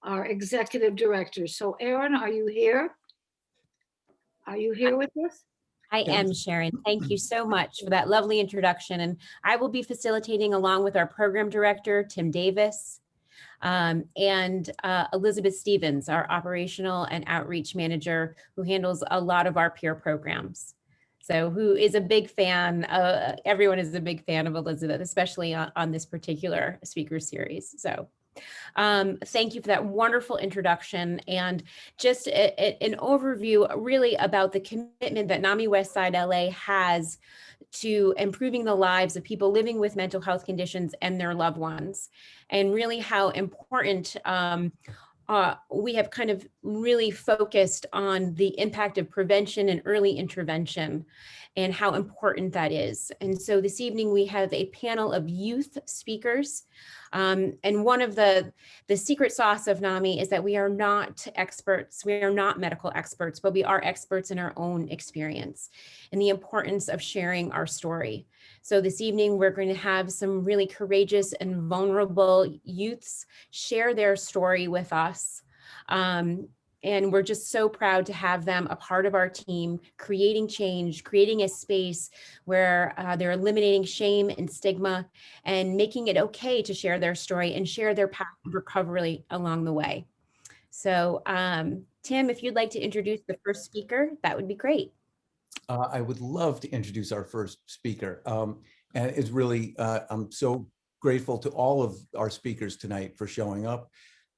our executive director. So Erin, are you here? Are you here with us? I am, Sharon. Thank you so much for that lovely introduction. And I will be facilitating along with our program director, Tim Davis, and Elizabeth Stevens, our operational and outreach manager, who handles a lot of our peer programs. So who is a big fan, everyone is a big fan of Elizabeth, especially on this particular speaker series. So thank you for that wonderful introduction and just an overview really about the commitment that NAMI Westside LA has to improving the lives of people living with mental health conditions and their loved ones, and really how important we have kind of really focused on the impact of prevention and early intervention and how important that is. And so this evening we have a panel of youth speakers. And one of the secret sauce of NAMI is that we are not experts, we are not medical experts, but we are experts in our own experience and the importance of sharing our story. So this evening, we're going to have some really courageous and vulnerable youths share their story with us. And we're just so proud to have them a part of our team, creating change, creating a space where they're eliminating shame and stigma and making it okay to share their story and share their path of recovery along the way. So Tim, if you'd like to introduce the first speaker, that would be great. I would love to introduce our first speaker. And it's really, I'm so grateful to all of our speakers tonight for showing up.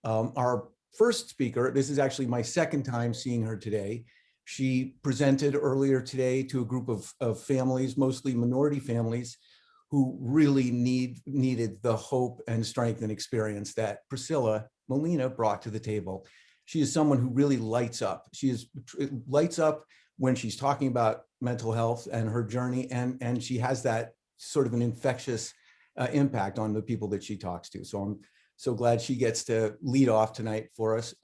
Our first speaker, this is actually my second time seeing her today. She presented earlier today to a group of families, mostly minority families, who really needed the hope and strength and experience that Priscilla Molina brought to the table. She is someone who really lights up. She lights up when she's talking about mental health and her journey, and she has that sort of an infectious impact on the people that she talks to. So I'm so glad she gets to lead off tonight for us.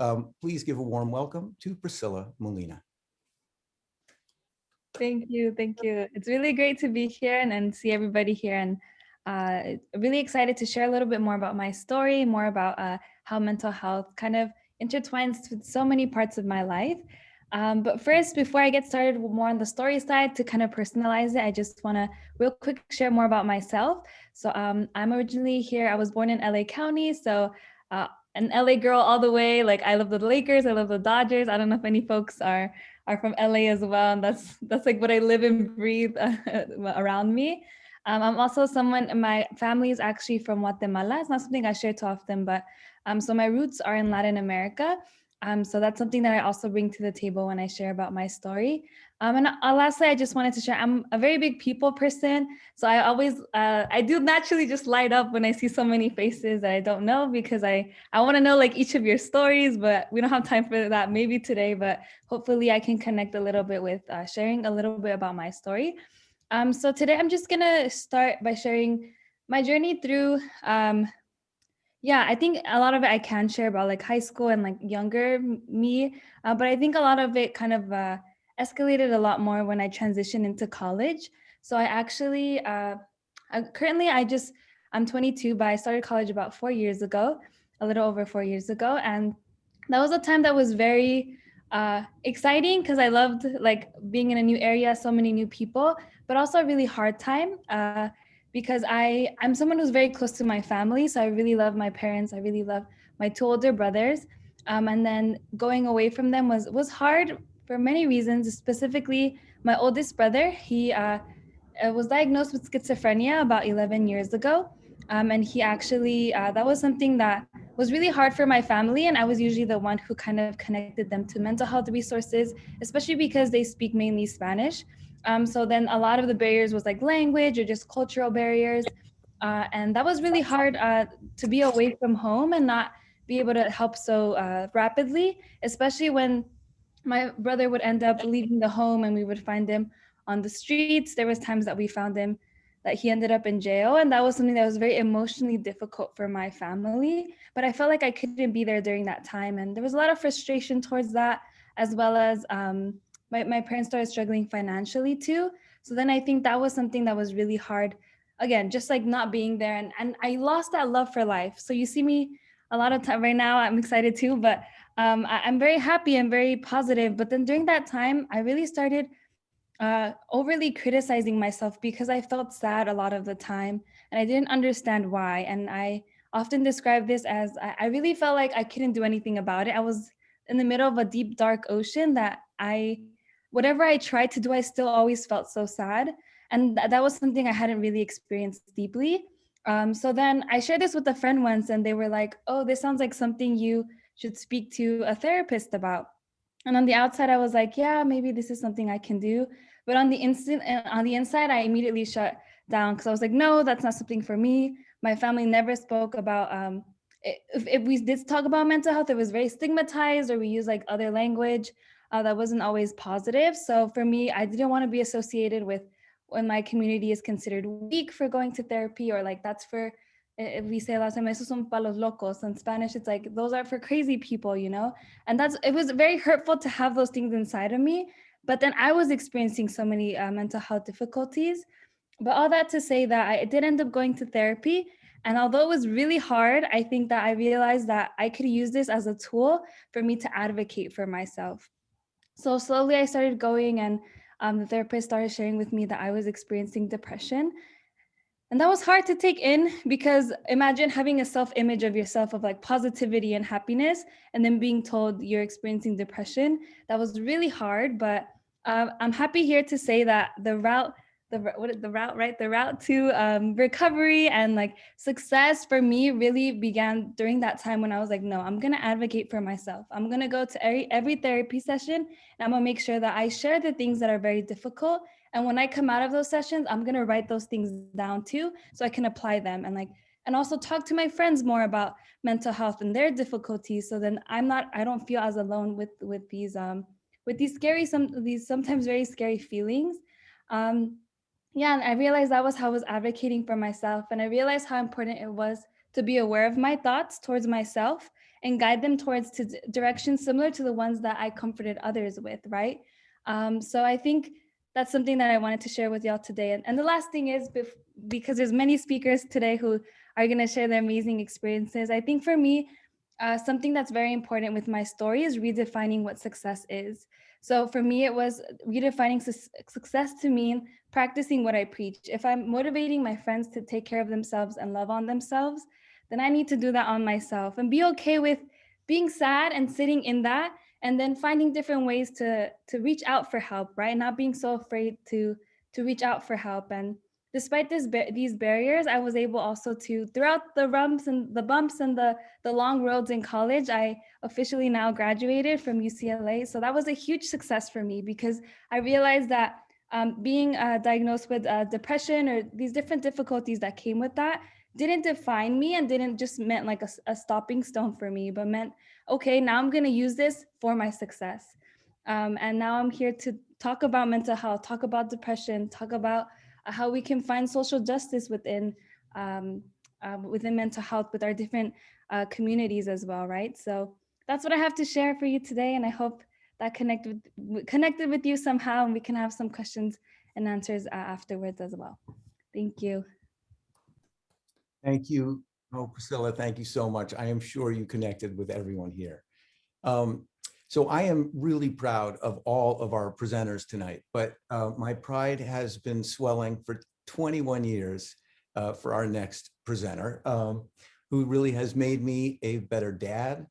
Please give a warm welcome to Priscilla Molina. Thank you. Thank you. It's really great to be here and see everybody here, and really excited to share a little bit more about my story, more about how mental health kind of intertwines with so many parts of my life. But first, before I get started more on the story side, to kind of personalize it, I just want to real quick share more about myself. So I'm originally here. I was born in LA County, so an LA girl all the way. Like, I love the Lakers, I love the Dodgers. I don't know if any folks are from LA as well, and that's like what I live and breathe around me. I'm also someone, my family is actually from Guatemala. It's not something I share too often, but so my roots are in Latin America. So that's something that I also bring to the table when I share about my story. And lastly, I just wanted to share, I'm a very big people person. So I always, I do naturally just light up when I see so many faces that I don't know, because I want to know like each of your stories, but we don't have time for that maybe today, but hopefully I can connect a little bit with sharing a little bit about my story. So today I'm just gonna start by sharing my journey through yeah, I think a lot of it I can share about like high school and like younger me, but I think a lot of it kind of escalated a lot more when I transitioned into college. So I actually, currently I'm 22, but I started college about 4 years ago, a little over 4 years ago. And that was a time that was very exciting because I loved like being in a new area, so many new people, but also a really hard time. Because I'm someone who's very close to my family. So I really love my parents. I really love my two older brothers. And then going away from them was hard for many reasons. Specifically, my oldest brother, he was diagnosed with schizophrenia about 11 years ago. And he actually, that was something that was really hard for my family. And I was usually the one who kind of connected them to mental health resources, especially because they speak mainly Spanish. So then a lot of the barriers was like language or just cultural barriers. And that was really hard to be away from home and not be able to help so rapidly, especially when my brother would end up leaving the home and we would find him on the streets. There was times that we found him that he ended up in jail. And that was something that was very emotionally difficult for my family. But I felt like I couldn't be there during that time. And there was a lot of frustration towards that, as well as my parents started struggling financially too. So then I think that was something that was really hard. Again, just like not being there. And I lost that love for life. So you see me a lot of time right now. I'm excited too, but I'm very happy and very positive. But then during that time, I really started overly criticizing myself because I felt sad a lot of the time and I didn't understand why. And I often describe this as I really felt like I couldn't do anything about it. I was in the middle of a deep, dark ocean that whatever I tried to do, I still always felt so sad. And that was something I hadn't really experienced deeply. So then I shared this with a friend once and they were like, oh, this sounds like something you should speak to a therapist about. And on the outside, I was like, yeah, maybe this is something I can do. But on the inside, I immediately shut down because I was like, no, that's not something for me. My family never spoke about, if we did talk about mental health, it was very stigmatized or we use like other language that wasn't always positive. So for me, I didn't want to be associated with when my community is considered weak for going to therapy or like that's for, if we say a lot of time, esos son pa los locos. In Spanish, it's like, those are for crazy people, you know? And it was very hurtful to have those things inside of me. But then I was experiencing so many mental health difficulties. But all that to say that I did end up going to therapy. And although it was really hard, I think that I realized that I could use this as a tool for me to advocate for myself. So slowly I started going and the therapist started sharing with me that I was experiencing depression. And that was hard to take in because imagine having a self-image of yourself of like positivity and happiness, and then being told you're experiencing depression. That was really hard, but I'm happy here to say that the route to recovery and like success for me really began during that time when I was like, no, I'm gonna advocate for myself. I'm gonna go to every therapy session, and I'm gonna make sure that I share the things that are very difficult, and when I come out of those sessions, I'm going to write those things down too, so I can apply them and also talk to my friends more about mental health and their difficulties. So then I don't feel as alone with these these sometimes very scary feelings. Um, yeah, and I realized that was how I was advocating for myself. And I realized how important it was to be aware of my thoughts towards myself and guide them towards directions similar to the ones that I comforted others with, right? So I think that's something that I wanted to share with y'all today. And the last thing is, because there's many speakers today who are going to share their amazing experiences, I think for me, something that's very important with my story is redefining what success is. So for me, it was redefining success to mean practicing what I preach. If I'm motivating my friends to take care of themselves and love on themselves, then I need to do that on myself and be okay with being sad and sitting in that, and then finding different ways to reach out for help, right? Not being so afraid to reach out for help. And despite these barriers, I was able also to, throughout the bumps and the long roads in college, I officially now graduated from UCLA. So that was a huge success for me because I realized that being diagnosed with depression or these different difficulties that came with that didn't define me and didn't just meant like a stopping stone for me, but meant, okay, now I'm going to use this for my success. And now I'm here to talk about mental health, talk about depression, talk about how we can find social justice within mental health with our different communities as well, right? So that's what I have to share for you today, and I hope that connected with you somehow, and we can have some questions and answers afterwards as well. Thank you. Thank you. Oh, Priscilla, thank you so much. I am sure you connected with everyone here. So I am really proud of all of our presenters tonight, but my pride has been swelling for 21 years for our next presenter, who really has made me a better dad,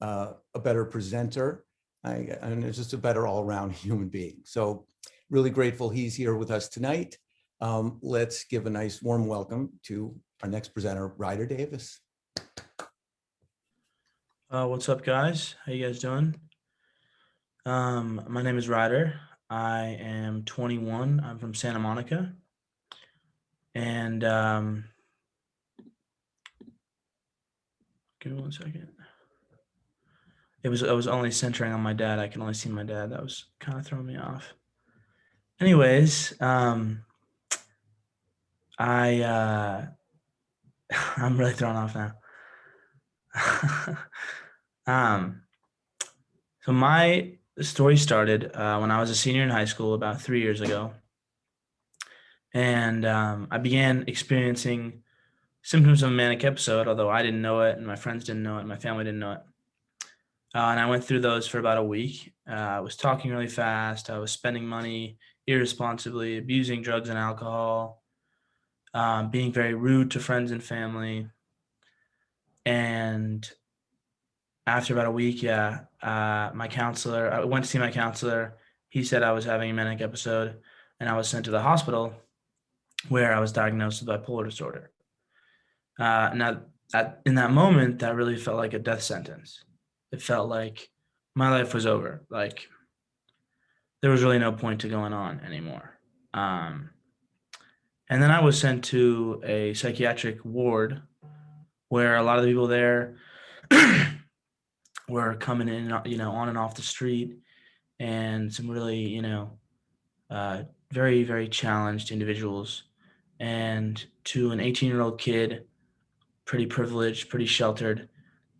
a better presenter, and just a better all-around human being. So really grateful he's here with us tonight. Let's give a nice warm welcome to our next presenter, Ryder Davis. What's up, guys? How you guys doing? My name is Ryder. I am 21. I'm from Santa Monica. And give me 1 second. I was only centering on my dad. I can only see my dad. That was kind of throwing me off. Anyways, I'm really thrown off now. So my story started when I was a senior in high school about 3 years ago. And I began experiencing symptoms of a manic episode, although I didn't know it and my friends didn't know it, and my family didn't know it. And I went through those for about a week. I was talking really fast. I was spending money irresponsibly, abusing drugs and alcohol, being very rude to friends and family. And after about a week, my counselor, I went to see my counselor. He said I was having a manic episode, and I was sent to the hospital where I was diagnosed with bipolar disorder. Now, in that moment, that really felt like a death sentence. It felt like my life was over. Like there was really no point to going on anymore. And then I was sent to a psychiatric ward where a lot of the people there were coming in, on and off the street, and some really, very, very challenged individuals. And to an 18-year-old kid, pretty privileged, pretty sheltered,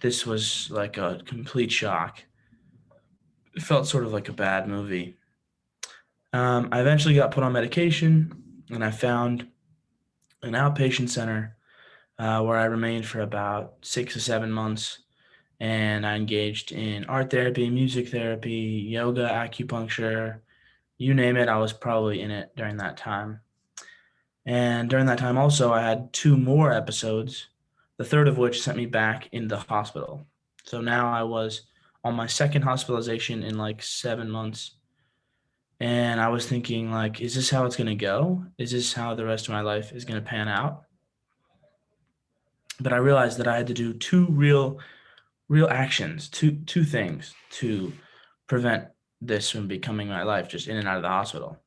this was like a complete shock. It felt sort of like a bad movie. I eventually got put on medication, and I found an outpatient center where I remained for about 6 or 7 months. And I engaged in art therapy, music therapy, yoga, acupuncture, you name it. I was probably in it during that time. And during that time also, I had 2 more episodes, the third of which sent me back into the hospital. So now I was on my second hospitalization in like 7 months. And I was thinking, like, is this how it's going to go? Is this how the rest of my life is going to pan out? But I realized that I had to do 2 real actions, two things to prevent this from becoming my life, just in and out of the hospital.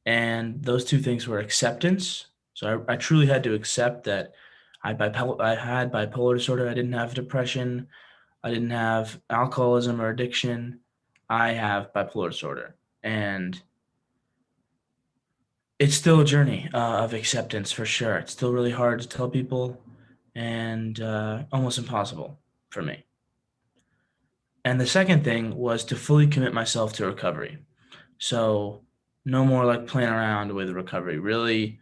And those 2 things were acceptance. So I truly had to accept that I had bipolar disorder. I didn't have depression. I didn't have alcoholism or addiction. I have bipolar disorder. And it's still a journey of acceptance for sure. It's still really hard to tell people, and almost impossible for me. And the second thing was to fully commit myself to recovery. So no more like playing around with recovery, really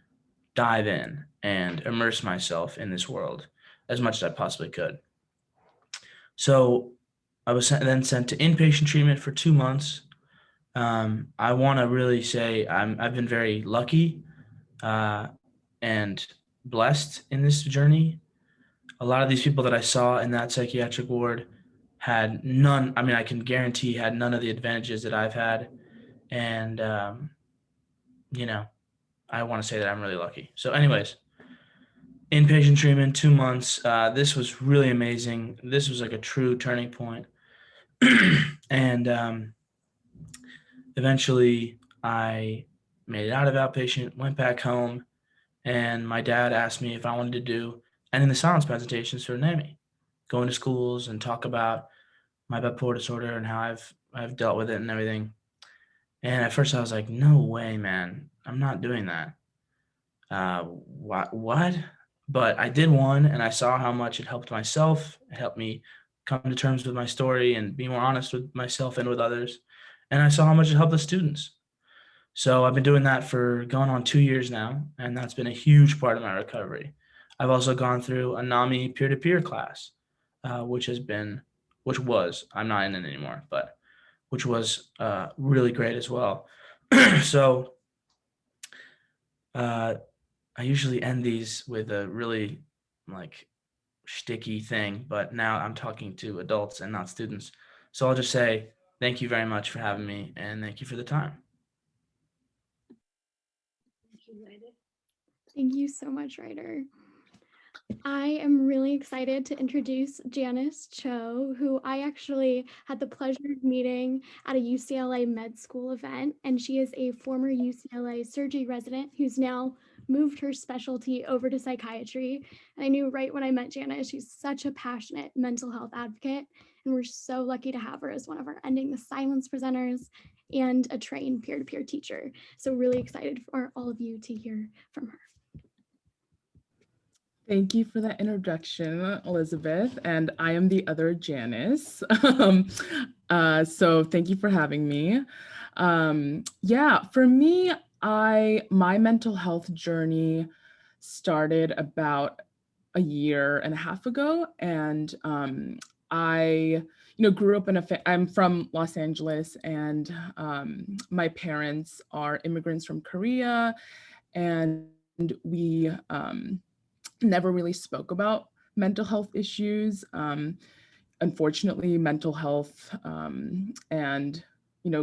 dive in and immerse myself in this world as much as I possibly could. So I was then sent to inpatient treatment for 2 months. I want to really say I've been very lucky and blessed in this journey. A lot of these people that I saw in that psychiatric ward had none, I mean, I can guarantee had none of the advantages that I've had. And, I want to say that I'm really lucky. So anyways, inpatient treatment, 2 months. This was really amazing. This was like a true turning point. And eventually I made it out of outpatient, went back home, and my dad asked me if I wanted to do ending the silence presentations for NAMI, going to schools and talk about my bipolar disorder and how I've dealt with it and everything. And at first I was like, no way, man, I'm not doing that. What? But I did one, and I saw how much it helped myself. It helped me come to terms with my story and be more honest with myself and with others. And I saw how much it helped the students. So I've been doing that for going on 2 years now, and that's been a huge part of my recovery. I've also gone through a NAMI peer-to-peer class, which was, I'm not in it anymore, but which was really great as well. So I usually end these with a really like shticky thing, but now I'm talking to adults and not students. So I'll just say thank you very much for having me, and thank you for the time. Thank you so much, Ryder. I am really excited to introduce Janis Cho, who I actually had the pleasure of meeting at a UCLA med school event, and she is a former UCLA surgery resident who's now moved her specialty over to psychiatry. And I knew right when I met Janis, she's such a passionate mental health advocate, and we're so lucky to have her as one of our Ending the Silence presenters and a trained peer-to-peer teacher. So really excited for all of you to hear from her. Thank you for that introduction, Elizabeth. And I am the other Janis. So thank you for having me. For me, my mental health journey started about a year and a half ago. And I, grew up in I'm from Los Angeles, and my parents are immigrants from Korea, and we never really spoke about mental health issues. Unfortunately, mental health and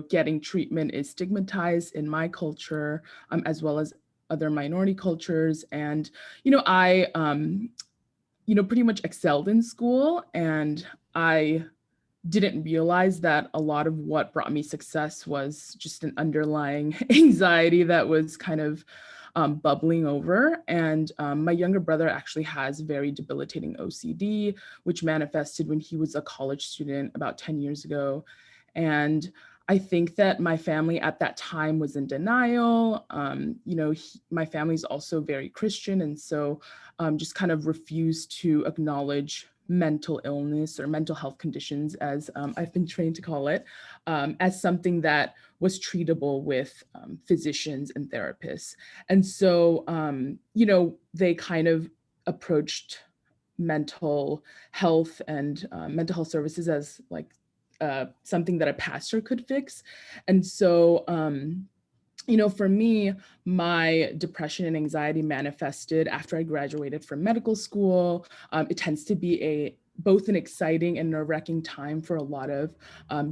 getting treatment is stigmatized in my culture, as well as other minority cultures. And I pretty much excelled in school, and I didn't realize that a lot of what brought me success was just an underlying anxiety that was kind of bubbling over. And my younger brother actually has very debilitating OCD, which manifested when he was a college student about 10 years ago. And I think that my family at that time was in denial. My family's also very Christian, and so just kind of refused to acknowledge mental illness or mental health conditions, as I've been trained to call it, as something that was treatable with physicians and therapists. And so, they kind of approached mental health and mental health services as like something that a pastor could fix. And so, for me, my depression and anxiety manifested after I graduated from medical school. It tends to be both an exciting and nerve-wracking time for a lot of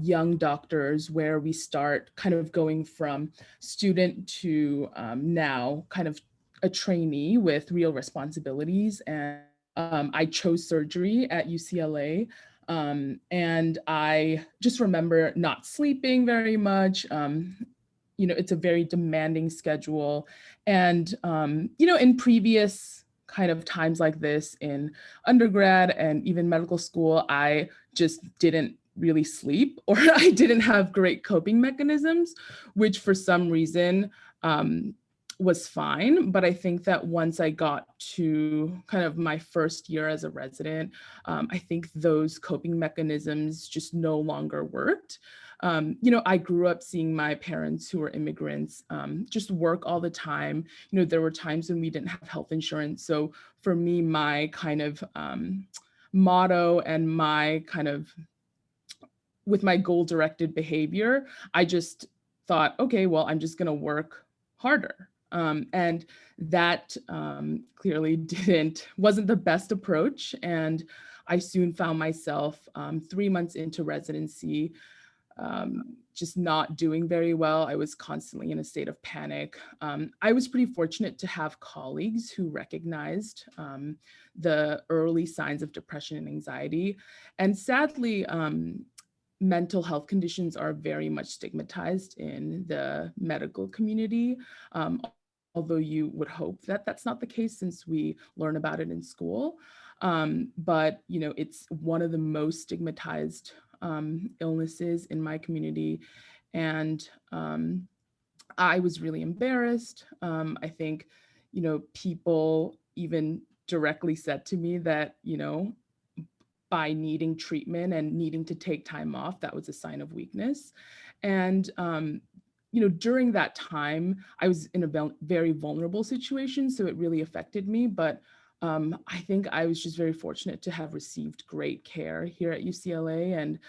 young doctors, where we start kind of going from student to now kind of a trainee with real responsibilities. And I chose surgery at UCLA. And I just remember not sleeping very much. It's a very demanding schedule. And, in previous kind of times like this in undergrad and even medical school, I just didn't really sleep, or I didn't have great coping mechanisms, which for some reason was fine. But I think that once I got to kind of my first year as a resident, I think those coping mechanisms just no longer worked. I grew up seeing my parents, who were immigrants, just work all the time. There were times when we didn't have health insurance. So for me, my kind of motto and my kind of, with my goal-directed behavior, I just thought, okay, well, I'm just gonna work harder. And that clearly wasn't the best approach. And I soon found myself 3 months into residency, just not doing very well. I was constantly in a state of panic. I was pretty fortunate to have colleagues who recognized the early signs of depression and anxiety. And sadly, mental health conditions are very much stigmatized in the medical community. Although you would hope that that's not the case, since we learn about it in school. But it's one of the most stigmatized illnesses in my community. And I was really embarrassed. I think, people even directly said to me that, by needing treatment and needing to take time off, that was a sign of weakness. And, during that time, I was in a very vulnerable situation, so it really affected me. But I think I was just very fortunate to have received great care here at UCLA. And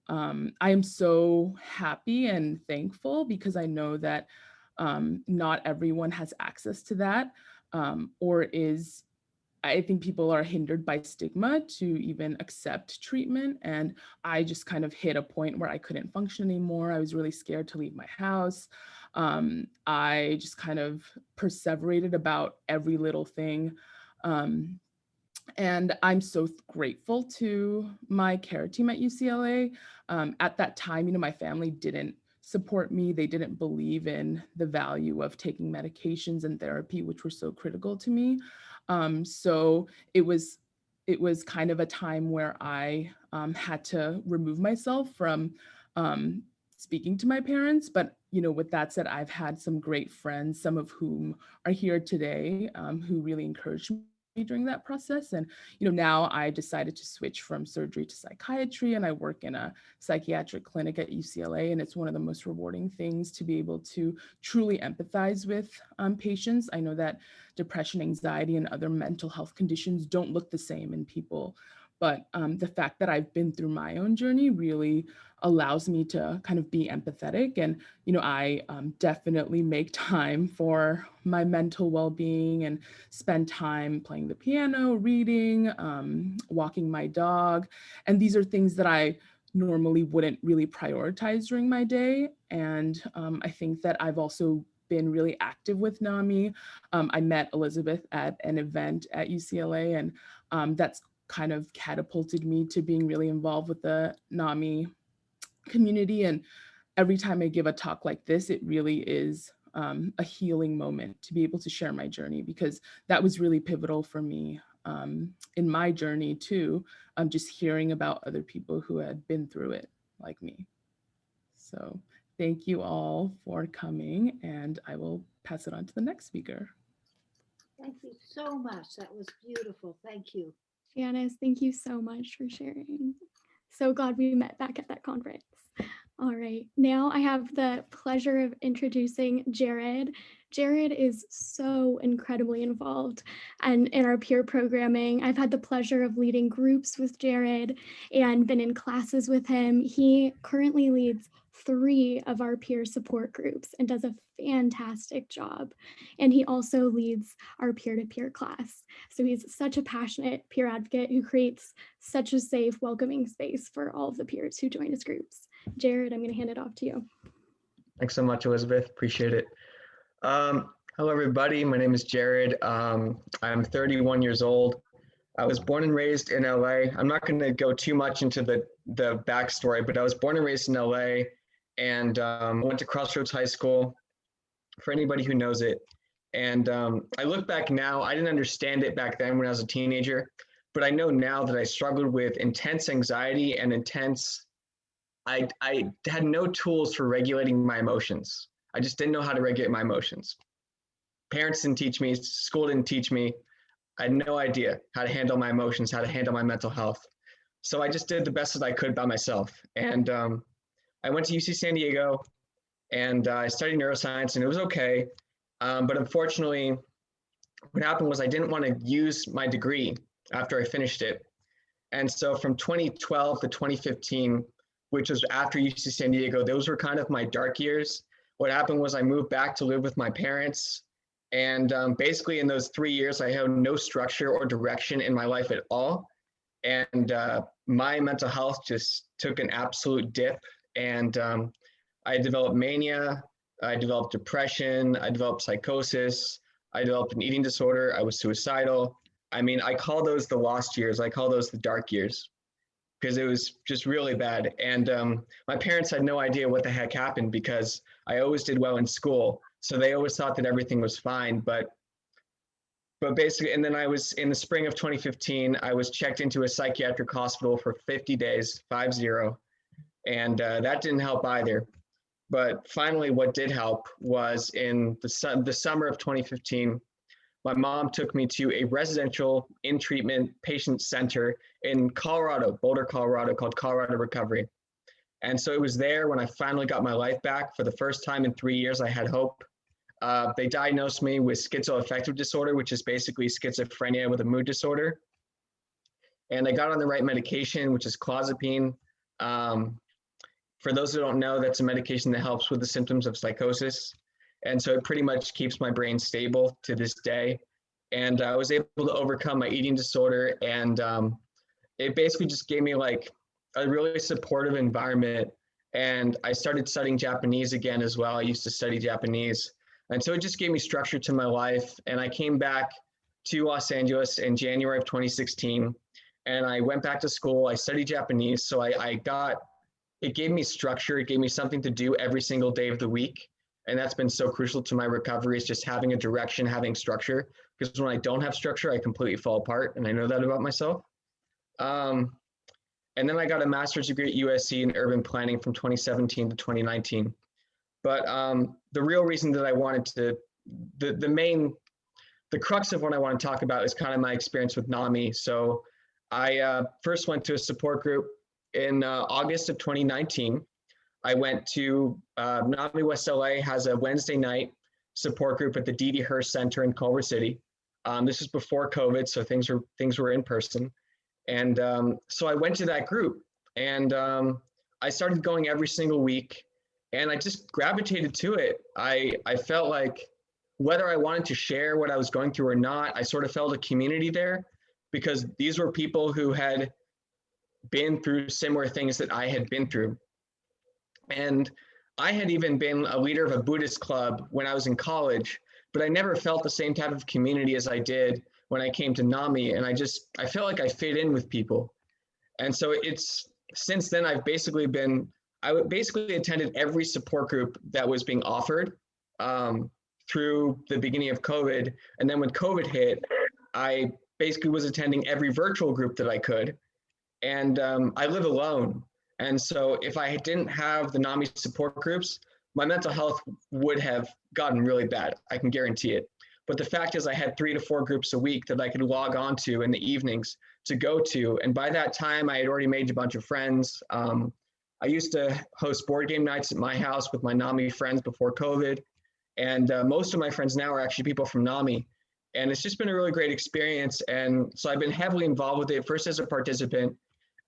I am so happy and thankful, because I know that not everyone has access to that, I think people are hindered by stigma to even accept treatment. And I just kind of hit a point where I couldn't function anymore. I was really scared to leave my house. I just kind of perseverated about every little thing. And I'm so grateful to my care team at UCLA. At that time, my family didn't support me. They didn't believe in the value of taking medications and therapy, which were so critical to me. So it was kind of a time where I had to remove myself from speaking to my parents. But with that said, I've had some great friends, some of whom are here today, who really encouraged during that process. And, now I decided to switch from surgery to psychiatry, and I work in a psychiatric clinic at UCLA. And it's one of the most rewarding things to be able to truly empathize with patients. I know that depression, anxiety, and other mental health conditions don't look the same in people. But the fact that I've been through my own journey really allows me to kind of be empathetic. And, I definitely make time for my mental well-being and spend time playing the piano, reading, walking my dog. And these are things that I normally wouldn't really prioritize during my day. And I think that I've also been really active with NAMI. I met Elizabeth at an event at UCLA, and that's kind of catapulted me to being really involved with the NAMI community. And every time I give a talk like this, it really is a healing moment to be able to share my journey, because that was really pivotal for me in my journey too. Just hearing about other people who had been through it like me. So thank you all for coming, and I will pass it on to the next speaker. Thank you so much. That was beautiful. Thank you. Janis, thank you so much for sharing. So glad we met back at that conference. All right, now I have the pleasure of introducing Jared. Jared is so incredibly involved and in our peer programming. I've had the pleasure of leading groups with Jared and been in classes with him. He currently leads 3 of our peer support groups and does a fantastic job. And he also leads our peer-to-peer class. So he's such a passionate peer advocate who creates such a safe, welcoming space for all of the peers who join his groups. Jared, I'm going to hand it off to you. Thanks so much, Elizabeth. Appreciate it. Hello, everybody. My name is Jared. I'm 31 years old. I was born and raised in LA. I'm not going to go too much into the backstory, but I was born and raised in LA, and went to Crossroads High School, for anybody who knows it. And I look back now, I didn't understand it back then when I was a teenager, but I know now that I struggled with intense anxiety and I had no tools for regulating my emotions. I just didn't know how to regulate my emotions. Parents didn't teach me, school didn't teach me. I had no idea how to handle my emotions, how to handle my mental health. So I just did the best that I could by myself. And I went to UC San Diego, and I studied neuroscience, and it was okay. But unfortunately, what happened was I didn't want to use my degree after I finished it. And so from 2012 to 2015, which was after UC San Diego, those were kind of my dark years. What happened was I moved back to live with my parents. And basically in those 3 years, I had no structure or direction in my life at all. And my mental health just took an absolute dip. And I developed mania, I developed depression, I developed psychosis, I developed an eating disorder, I was suicidal. I mean, I call those the lost years. I call those the dark years, because it was just really bad. And my parents had no idea what the heck happened, because I always did well in school. So they always thought that everything was fine. But basically, and then I was, in the spring of 2015, I was checked into a psychiatric hospital for 50 days, 50. And that didn't help either. But finally, what did help was in the summer of 2015, my mom took me to a residential in-treatment patient center in Colorado, Boulder, Colorado, called Colorado Recovery. And so it was there when I finally got my life back. For the first time in 3 years, I had hope. They diagnosed me with schizoaffective disorder, which is basically schizophrenia with a mood disorder. And I got on the right medication, which is clozapine. For those who don't know, that's a medication that helps with the symptoms of psychosis. And so it pretty much keeps my brain stable to this day. And I was able to overcome my eating disorder. And it basically just gave me like a really supportive environment. And I started studying Japanese again as well. I used to study Japanese. And so it just gave me structure to my life. And I came back to Los Angeles in January of 2016. And I went back to school. I studied Japanese. So it gave me structure. It gave me something to do every single day of the week. And that's been so crucial to my recovery, is just having a direction, having structure. Because when I don't have structure, I completely fall apart. And I know that about myself. And then I got a master's degree at USC in urban planning from 2017 to 2019. But the real reason that I wanted to, the main the crux of what I want to talk about is kind of my experience with NAMI. So I first went to a support group in August of 2019. I went to NAMI WLA has a Wednesday night support group at the D.D. Hearst Center in Culver City. This was before COVID, so things were in person. And so I went to that group, and I started going every single week, and I just gravitated to it. I felt like whether I wanted to share what I was going through or not, I sort of felt a community there, because these were people who had been through similar things that I had been through. And I had even been a leader of a Buddhist club when I was in college, but I never felt the same type of community as I did when I came to NAMI. And I felt like I fit in with people. And so since then, I basically attended every support group that was being offered through the beginning of COVID. And then when COVID hit, I basically was attending every virtual group that I could. And I live alone. And so if I didn't have the NAMI support groups, my mental health would have gotten really bad. I can guarantee it. But the fact is I had 3 to 4 groups a week that I could log on to in the evenings to go to. And by that time, I had already made a bunch of friends. I used to host board game nights at my house with my NAMI friends before COVID. And most of my friends now are actually people from NAMI. And it's just been a really great experience. And so I've been heavily involved with it, first as a participant.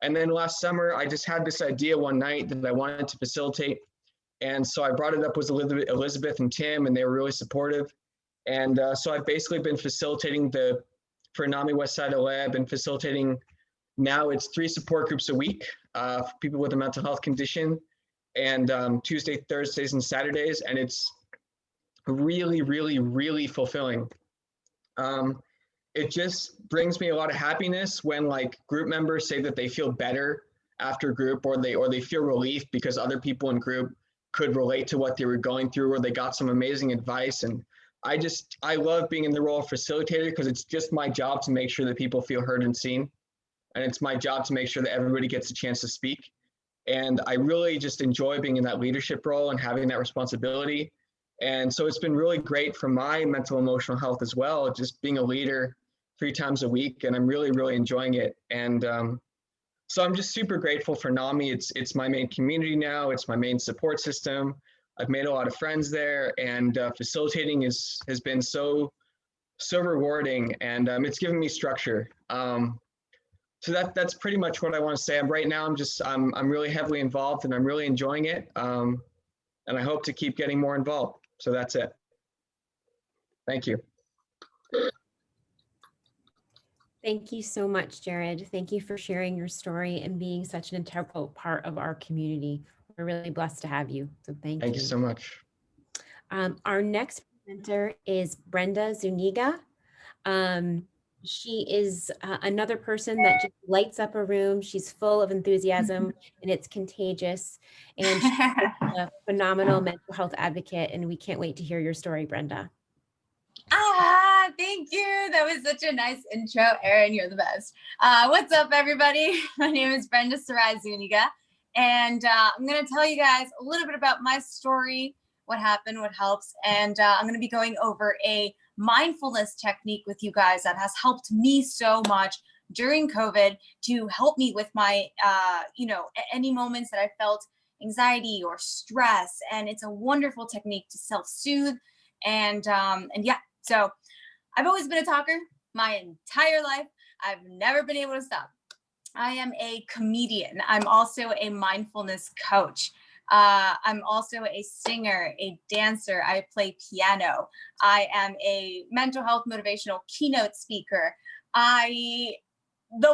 And then last summer, I just had this idea one night that I wanted to facilitate. And so I brought it up with Elizabeth and Tim, and they were really supportive. And so I've basically been facilitating for NAMI Westside LA. I've been facilitating, now it's 3 support groups a week for people with a mental health condition, and Tuesday, Thursdays, and Saturdays. And it's really, really, really fulfilling. It just brings me a lot of happiness when like group members say that they feel better after group, or they feel relief because other people in group could relate to what they were going through, or they got some amazing advice. And I love being in the role of facilitator, because it's just my job to make sure that people feel heard and seen. And it's my job to make sure that everybody gets a chance to speak. And I really just enjoy being in that leadership role and having that responsibility. And so it's been really great for my mental emotional health as well, just being a leader 3 times a week. And I'm really, really enjoying it. And so I'm just super grateful for NAMI. It's my main community now. It's my main support system. I've made a lot of friends there, and facilitating has been so rewarding, and it's given me structure. So that's pretty much what I want to say. Right now, I'm really heavily involved, and I'm really enjoying it. And I hope to keep getting more involved. So that's it. Thank you. Thank you so much, Jared. Thank you for sharing your story and being such an integral part of our community. We're really blessed to have you. So thank you. Thank you so much. Our next presenter is Brenda Zuniga. She is another person that just lights up a room. She's full of enthusiasm and it's contagious. And she's a phenomenal mental health advocate. And we can't wait to hear your story, Brenda. Thank you. That was such a nice intro, Erin. You're the best. What's up, everybody? My name is Brenda Sarai Zuniga, and I'm going to tell you guys a little bit about my story, what happened, what helps, and I'm going to be going over a mindfulness technique with you guys that has helped me so much during COVID to help me with my, any moments that I felt anxiety or stress, and it's a wonderful technique to self-soothe, and yeah. So I've always been a talker my entire life. I've never been able to stop. I am a comedian. I'm also a mindfulness coach. I'm also a singer, a dancer. I play piano. I am a mental health motivational keynote speaker. The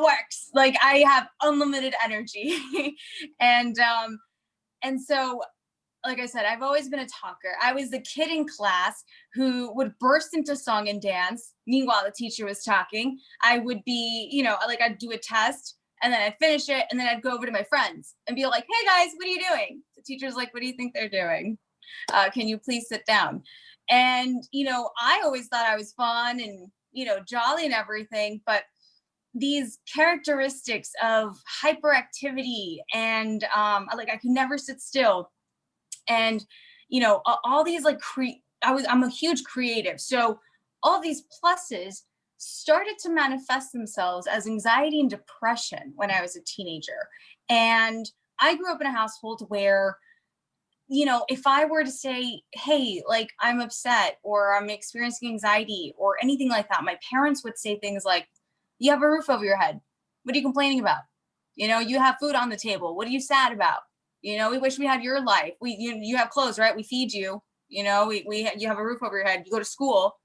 works. Like, I have unlimited energy. And so, like I said, I've always been a talker. I was the kid in class who would burst into song and dance. Meanwhile, the teacher was talking. I would be, I'd do a test and then I'd finish it. And then I'd go over to my friends and be like, hey guys, what are you doing? The teacher's like, what do you think they're doing? Can you please sit down? And, I always thought I was fun and, jolly and everything, but these characteristics of hyperactivity and I could never sit still. And, all these I'm a huge creative. So all these pluses started to manifest themselves as anxiety and depression when I was a teenager. And I grew up in a household where, if I were to say, hey, like I'm upset or I'm experiencing anxiety or anything like that, my parents would say things like, you have a roof over your head. What are you complaining about? You have food on the table. What are you sad about? We wish we had your life. You have clothes, right? We feed you. You have a roof over your head. You go to school.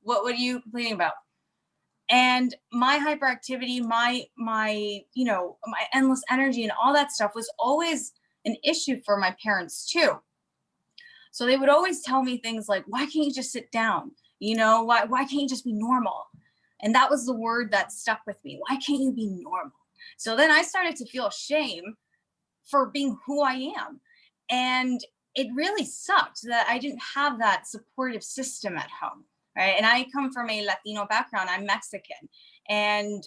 What are you complaining about? And my hyperactivity, my endless energy and all that stuff was always an issue for my parents too. So they would always tell me things like, why can't you just sit down? Why can't you just be normal? And that was the word that stuck with me. Why can't you be normal? So then I started to feel shame for being who I am. And it really sucked that I didn't have that supportive system at home. Right. And I come from a Latino background. I'm Mexican. And,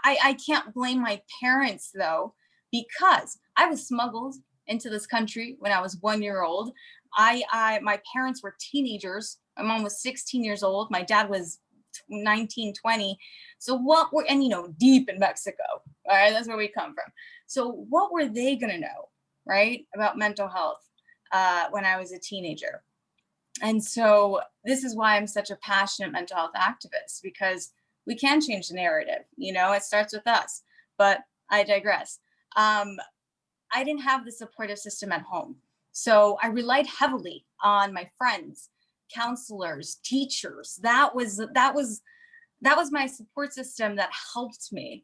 I can't blame my parents, though, because I was smuggled into this country when I was 1 year old. My parents were teenagers. My mom was 16 years old. My dad was 19, 20. So deep in Mexico. All right. That's where we come from. So what were they going to know, right, about mental health when I was a teenager? And so this is why I'm such a passionate mental health activist, because we can change the narrative. It starts with us, but I digress. I didn't have the supportive system at home. So I relied heavily on my friends, counselors, teachers. That was my support system that helped me,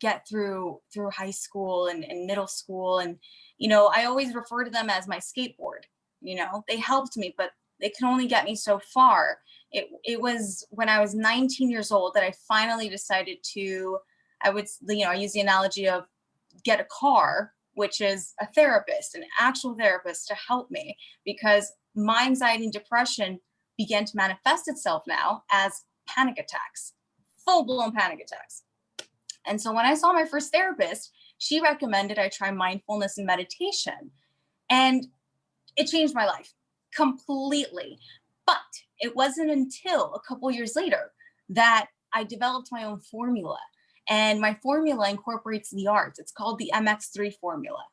get through high school and middle school. And, I always refer to them as my skateboard. They helped me, but they can only get me so far. It was when I was 19 years old that I finally decided to, I use the analogy of get a car, which is a therapist, an actual therapist to help me, because my anxiety and depression began to manifest itself now as panic attacks, full-blown panic attacks. And so when I saw my first therapist, she recommended I try mindfulness and meditation. And it changed my life completely. But it wasn't until a couple years later that I developed my own formula. And my formula incorporates the arts. It's called the MX3 formula.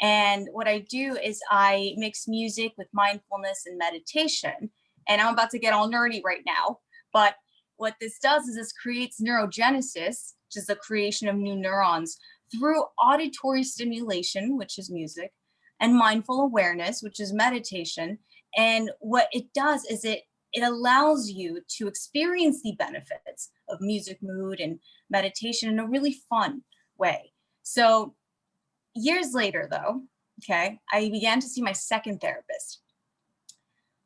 And what I do is I mix music with mindfulness and meditation. And I'm about to get all nerdy right now. But what this does is this creates neurogenesis, which is the creation of new neurons, through auditory stimulation, which is music, and mindful awareness, which is meditation. And what it does is it allows you to experience the benefits of music, mood, and meditation in a really fun way. So years later, though, I began to see my second therapist.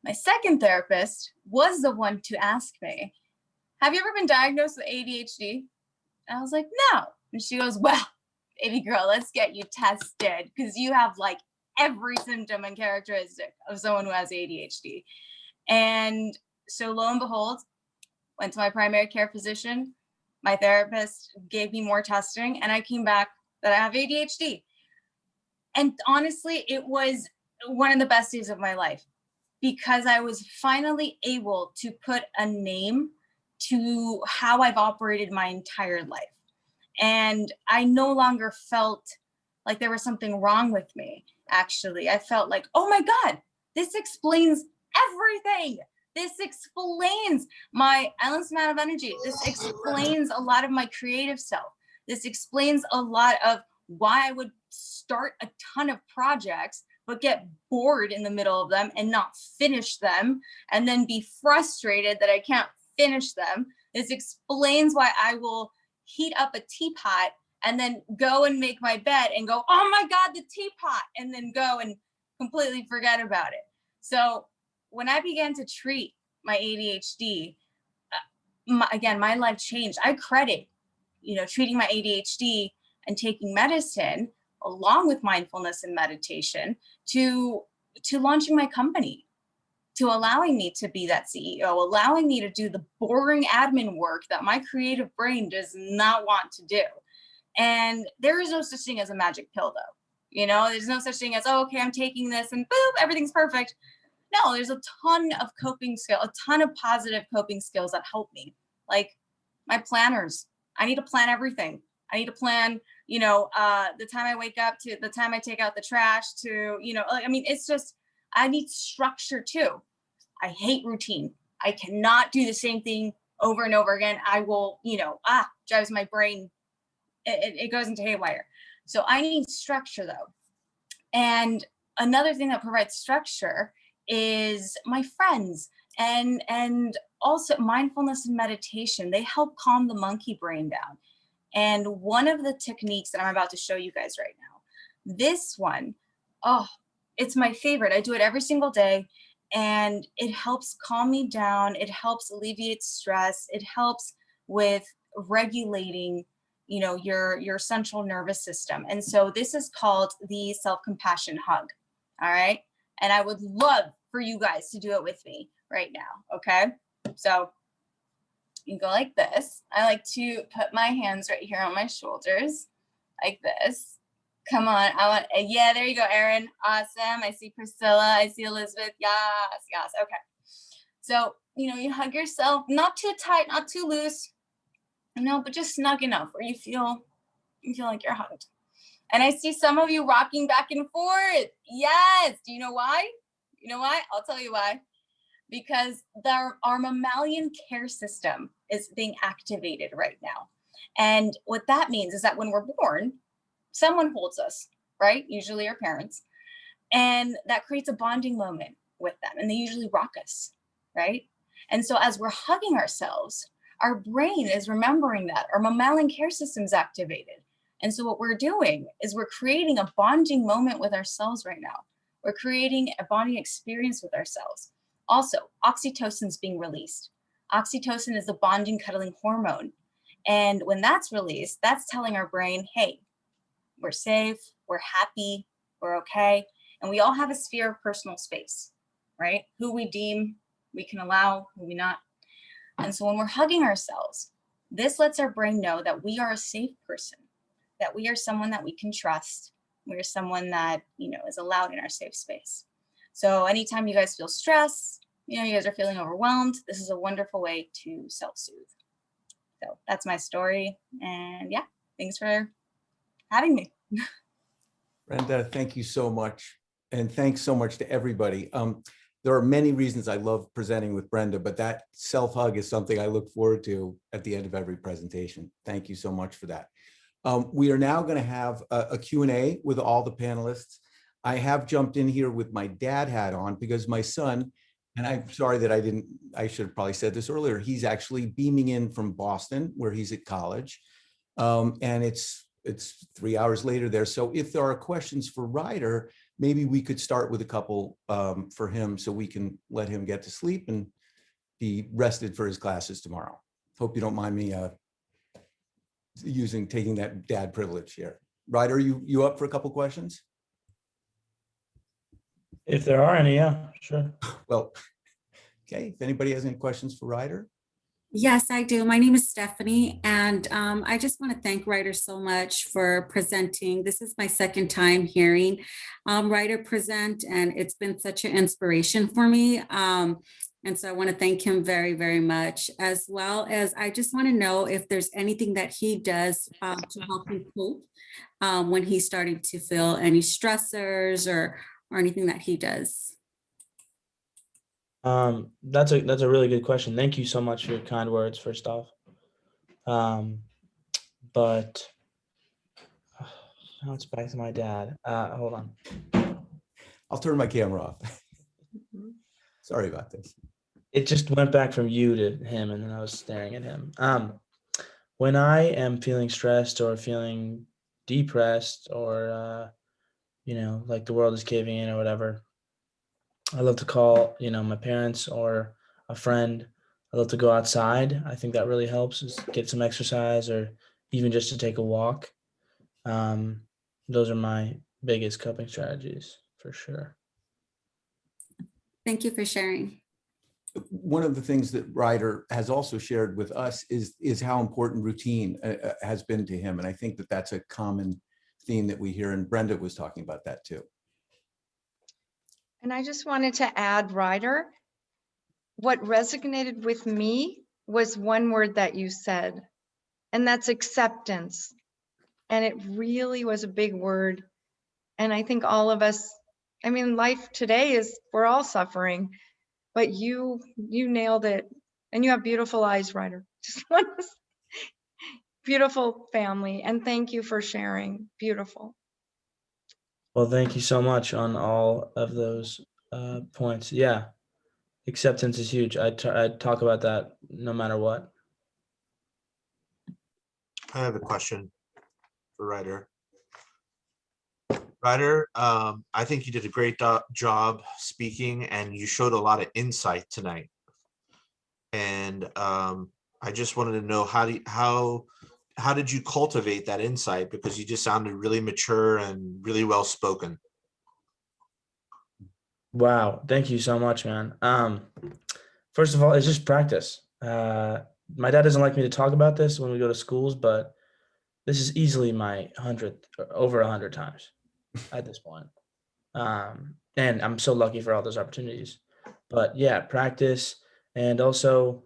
My second therapist was the one to ask me, have you ever been diagnosed with ADHD? And I was like, no. And she goes, well, baby girl, let's get you tested, because you have like every symptom and characteristic of someone who has ADHD. And so lo and behold, went to my primary care physician. My therapist gave me more testing, and I came back that I have ADHD. And honestly, it was one of the best days of my life, because I was finally able to put a name to how I've operated my entire life. And I no longer felt like there was something wrong with me. Actually, I felt like, oh my God, this explains everything. This explains my endless amount of energy. This explains a lot of my creative self. This explains a lot of why I would start a ton of projects, but get bored in the middle of them and not finish them, and then be frustrated that I can't finish them. This explains why I will heat up a teapot and then go and make my bed and go, oh my God, the teapot, and then go and completely forget about it. So when I began to treat my ADHD, my life changed. I credit, treating my ADHD and taking medicine along with mindfulness and meditation to launching my company, to allowing me to be that CEO, allowing me to do the boring admin work that my creative brain does not want to do. And there is no such thing as a magic pill, though. There's no such thing as, oh, okay, I'm taking this and boom, everything's perfect. No, there's a ton of coping skill, a ton of positive coping skills that help me. Like my planners. I need to plan everything. I need to plan, you know, the time I wake up to the time I take out the trash to, you know, like, I mean, it's just, I need structure too. I hate routine. I cannot do the same thing over and over again. I will, you know, drives my brain. It goes into haywire. So I need structure though. And another thing that provides structure is my friends and also mindfulness and meditation. They help calm the monkey brain down. And one of the techniques that I'm about to show you guys right now, this one, oh, it's my favorite. I do it every single day and it helps calm me down. It helps alleviate stress. It helps with regulating, you know, your central nervous system. And so this is called the self-compassion hug. All right. And I would love for you guys to do it with me right now. Okay. So you go like this. I like to put my hands right here on my shoulders like this. Come on. Yeah, there you go, Erin. Awesome. I see Priscilla. I see Elizabeth. Yes, yes. Okay. So, you know, you hug yourself, not too tight, not too loose, no, but just snug enough where you feel like you're hugged. And I see some of you rocking back and forth. Yes. Do you know why? You know why? I'll tell you why. Because our mammalian care system is being activated right now. And what that means is that when we're born, someone holds us, right? Usually our parents. And that creates a bonding moment with them. And they usually rock us, right? And so as we're hugging ourselves, our brain is remembering that. Our mammalian care system is activated. And so what we're doing is we're creating a bonding moment with ourselves right now. We're creating a bonding experience with ourselves. Also, oxytocin is being released. Oxytocin is the bonding, cuddling hormone. And when that's released, that's telling our brain, hey, we're safe, we're happy, we're okay. And we all have a sphere of personal space, right? Who we deem we can allow, who we not. And so when we're hugging ourselves, this lets our brain know that we are a safe person, that we are someone that we can trust. We're someone that, you know, is allowed in our safe space. So anytime you guys feel stress, you know, you guys are feeling overwhelmed, this is a wonderful way to self-soothe. So that's my story. And yeah, thanks for having me. Brenda, thank you so much. And thanks so much to everybody. There are many reasons I love presenting with Brenda, but that self-hug is something I look forward to at the end of every presentation. Thank you so much for that. We are now going to have a Q&A with all the panelists. I have jumped in here with my dad hat on because my son, and I'm sorry that I should have probably said this earlier, he's actually beaming in from Boston where he's at college. And it's 3 hours later there. So if there are questions for Ryder, maybe we could start with a couple for him so we can let him get to sleep and be rested for his classes tomorrow. Hope you don't mind me taking that dad privilege here. Ryder, you up for a couple questions? If there are any, yeah, sure. Well, okay. If anybody has any questions for Ryder. Yes, I do. My name is Stephanie, and I just want to thank Ryder so much for presenting. This is my second time hearing Ryder present, and it's been such an inspiration for me. And so I want to thank him very, very much, as well as I just want to know if there's anything that he does to help him cope when he's starting to feel any stressors or anything that he does. That's a really good question. Thank you so much for your kind words, first off. But now it's back to my dad. Hold on. I'll turn my camera off. Sorry about this. It just went back from you to him, and then I was staring at him. When I am feeling stressed or feeling depressed or, you know, like the world is caving in or whatever, I love to call, you know, my parents or a friend. I love to go outside. I think that really helps, is get some exercise or even just to take a walk. Those are my biggest coping strategies for sure. Thank you for sharing. One of the things that Ryder has also shared with us is how important routine has been to him. And I think that that's a common theme that we hear, and Brenda was talking about that too. And I just wanted to add, Ryder, what resonated with me was one word that you said, and that's acceptance. And it really was a big word. And I think all of us, I mean, life today is, we're all suffering, but you nailed it. And you have beautiful eyes, Ryder. Just want to say, beautiful family. And thank you for sharing. Beautiful. Well, thank you so much on all of those points. Yeah, acceptance is huge. I talk about that no matter what. I have a question for Ryder. Ryder, I think you did a great job speaking, and you showed a lot of insight tonight. And I just wanted to know how did you cultivate that insight? Because you just sounded really mature and really well spoken. Wow, thank you so much, man. First of all, it's just practice. My dad doesn't like me to talk about this when we go to schools, but this is easily my 100th, over 100 times at this point. And I'm so lucky for all those opportunities. But yeah, practice, and also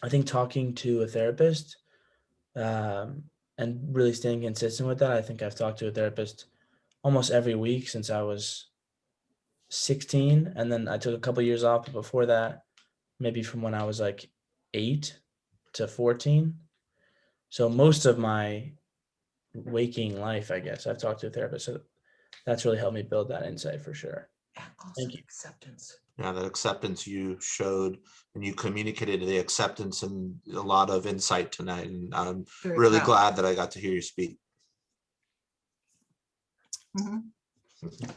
I think talking to a therapist, and really staying consistent with that. I think I've talked to a therapist almost every week since I was 16, and then I took a couple of years off. But before that, maybe from when I was like 8 to 14. So most of my waking life, I guess, I've talked to a therapist. So that's really helped me build that insight for sure. Thank you. Acceptance. Yeah, that acceptance you showed, and you communicated the acceptance and a lot of insight tonight. And I'm really glad that I got to hear you speak.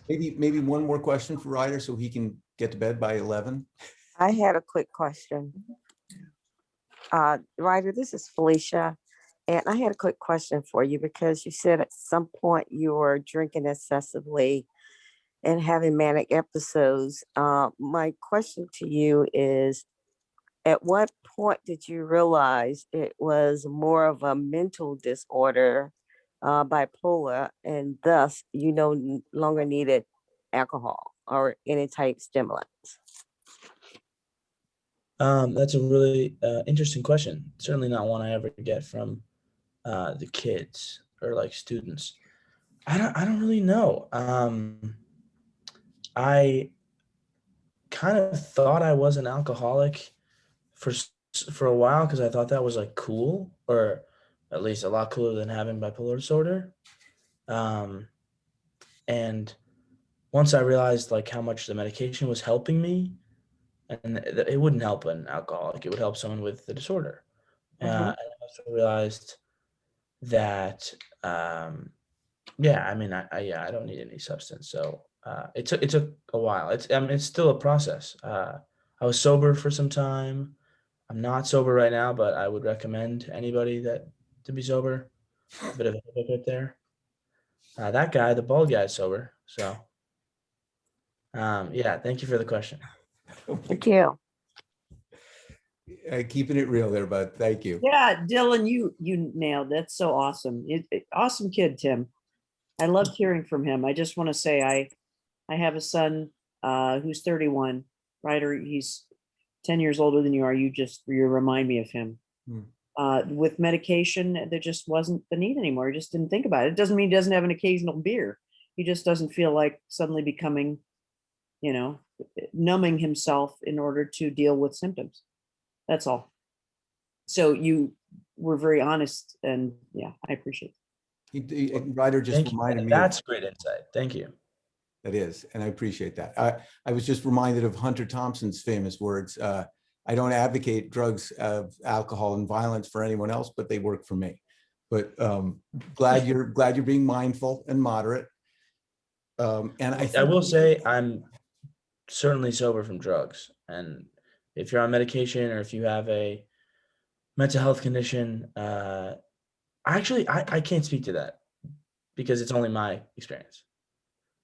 Maybe one more question for Ryder so he can get to bed by 11. I had a quick question. Ryder, this is Felicia. And I had a quick question for you because you said at some point you were drinking excessively and having manic episodes. My question to you is, at what point did you realize it was more of a mental disorder, bipolar, and thus you no longer needed alcohol or any type stimulants? That's a really interesting question. Certainly not one I ever get from the kids or like students. I don't really know. I kind of thought I was an alcoholic for a while because I thought that was like cool, or at least a lot cooler than having bipolar disorder. And once I realized like how much the medication was helping me, and it wouldn't help an alcoholic, it would help someone with the disorder. And I also realized that, yeah, I mean, I don't need any substance. So it took a while. It's still a process. I was sober for some time. I'm not sober right now, but I would recommend anybody to be sober. A bit of a hypocrite there. That guy, the bald guy, is sober. So, yeah, thank you for the question. Thank you. Keeping it real there, bud. Thank you. Yeah, Dylan, you nailed it. So awesome. Awesome kid, Tim. I loved hearing from him. I just want to say I have a son who's 31. Ryder, he's 10 years older than you are. You remind me of him. With medication, there just wasn't the need anymore. He just didn't think about it. It doesn't mean he doesn't have an occasional beer. He just doesn't feel like suddenly becoming, numbing himself in order to deal with symptoms. That's all. So you were very honest, and yeah, I appreciate it. Ryder just reminded me. That's great insight. Thank you. That is, and I appreciate that. I was just reminded of Hunter Thompson's famous words. I don't advocate drugs, alcohol, and violence for anyone else, but they work for me. But glad you're being mindful and moderate. And I will say I'm certainly sober from drugs. And if you're on medication or if you have a mental health condition, I can't speak to that because it's only my experience.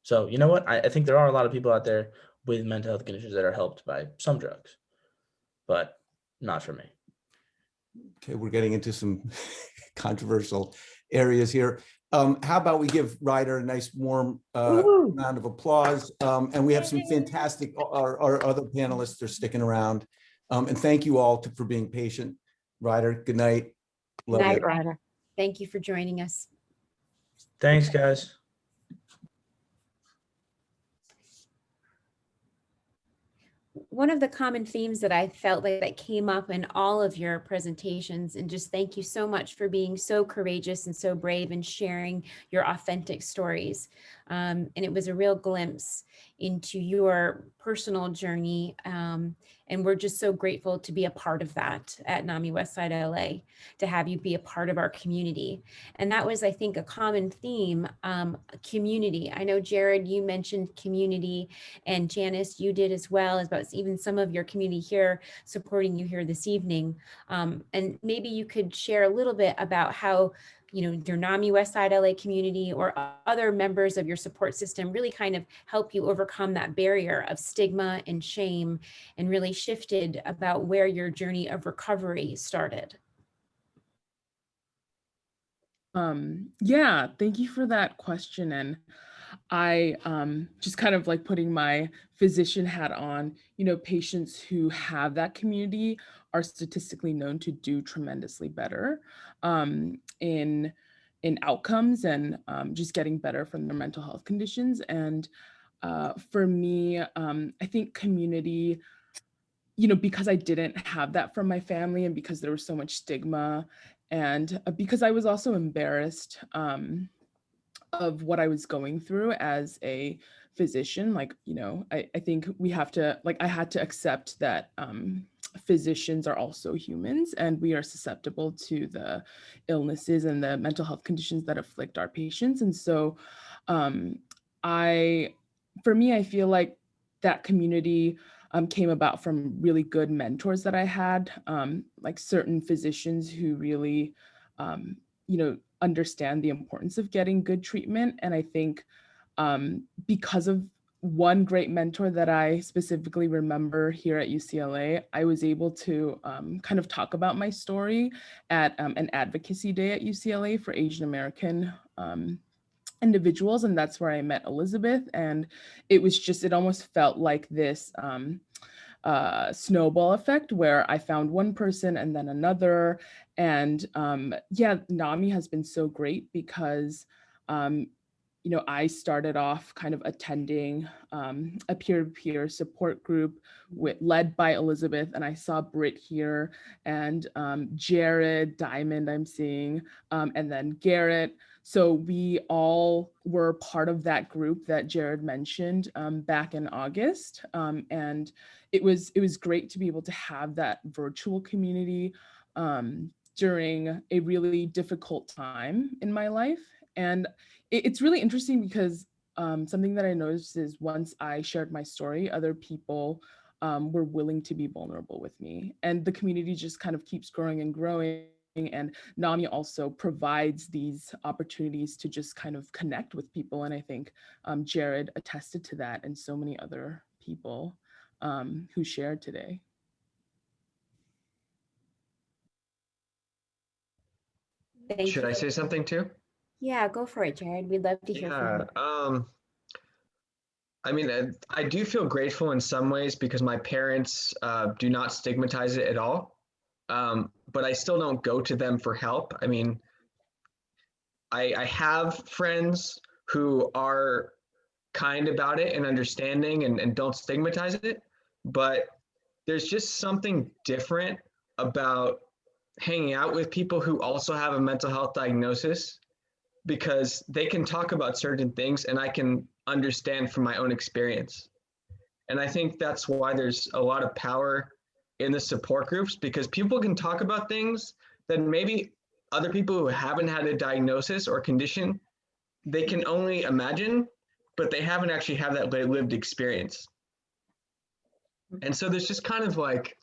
So you know what? I think there are a lot of people out there with mental health conditions that are helped by some drugs, but not for me. Okay, we're getting into some controversial areas here. How about we give Ryder a nice warm Woo. round of applause? And we have some fantastic, our other panelists are sticking around. And thank you all for being patient. Ryder, good night. Good Love night, you. Ryder. Thank you for joining us. Thanks, guys. One of the common themes that I felt like that came up in all of your presentations, and just thank you so much for being so courageous and so brave and sharing your authentic stories. And it was a real glimpse into your personal journey. And we're just so grateful to be a part of that at NAMI Westside LA, to have you be a part of our community. And that was, I think, a common theme, community. I know, Jared, you mentioned community, and Janis, you did as well, as about even some of your community here supporting you here this evening. And maybe you could share a little bit about how, you know, your NAMI Westside LA community or other members of your support system really kind of help you overcome that barrier of stigma and shame, and really shifted about where your journey of recovery started. Yeah, thank you for that question. And I just kind of like putting my physician hat on, you know, patients who have that community are statistically known to do tremendously better in outcomes and just getting better from their mental health conditions. And for me, I think community, you know, because I didn't have that from my family, and because there was so much stigma, and because I was also embarrassed of what I was going through as a physician. Like, you know, I think we have to, like, I had to accept that physicians are also humans, and we are susceptible to the illnesses and the mental health conditions that afflict our patients. And so for me, I feel like that community came about from really good mentors that I had, like certain physicians who really, you know, understand the importance of getting good treatment. And I think because of one great mentor that I specifically remember here at UCLA, I was able to kind of talk about my story at an advocacy day at UCLA for Asian American individuals. And that's where I met Elizabeth. And it was just, it almost felt like this snowball effect where I found one person and then another. And yeah, NAMI has been so great because you know, I started off kind of attending a peer-to-peer support group led by Elizabeth, and I saw Britt here, and Jared, Diamond I'm seeing, and then Garrett. So we all were part of that group that Jared mentioned back in August. And it was great to be able to have that virtual community during a really difficult time in my life. And it's really interesting because something that I noticed is once I shared my story, other people were willing to be vulnerable with me. And the community just kind of keeps growing and growing. And NAMI also provides these opportunities to just kind of connect with people. And I think Jared attested to that, and so many other people who shared today. Should I say something too? Yeah, go for it, Jared. We'd love to hear from you. I mean, I do feel grateful in some ways because my parents do not stigmatize it at all. But I still don't go to them for help. I mean, I have friends who are kind about it and understanding and don't stigmatize it, but there's just something different about hanging out with people who also have a mental health diagnosis, because they can talk about certain things and I can understand from my own experience. And I think that's why there's a lot of power in the support groups, because people can talk about things that maybe other people who haven't had a diagnosis or condition, they can only imagine, but they haven't actually had that lived experience. And so there's just kind of like,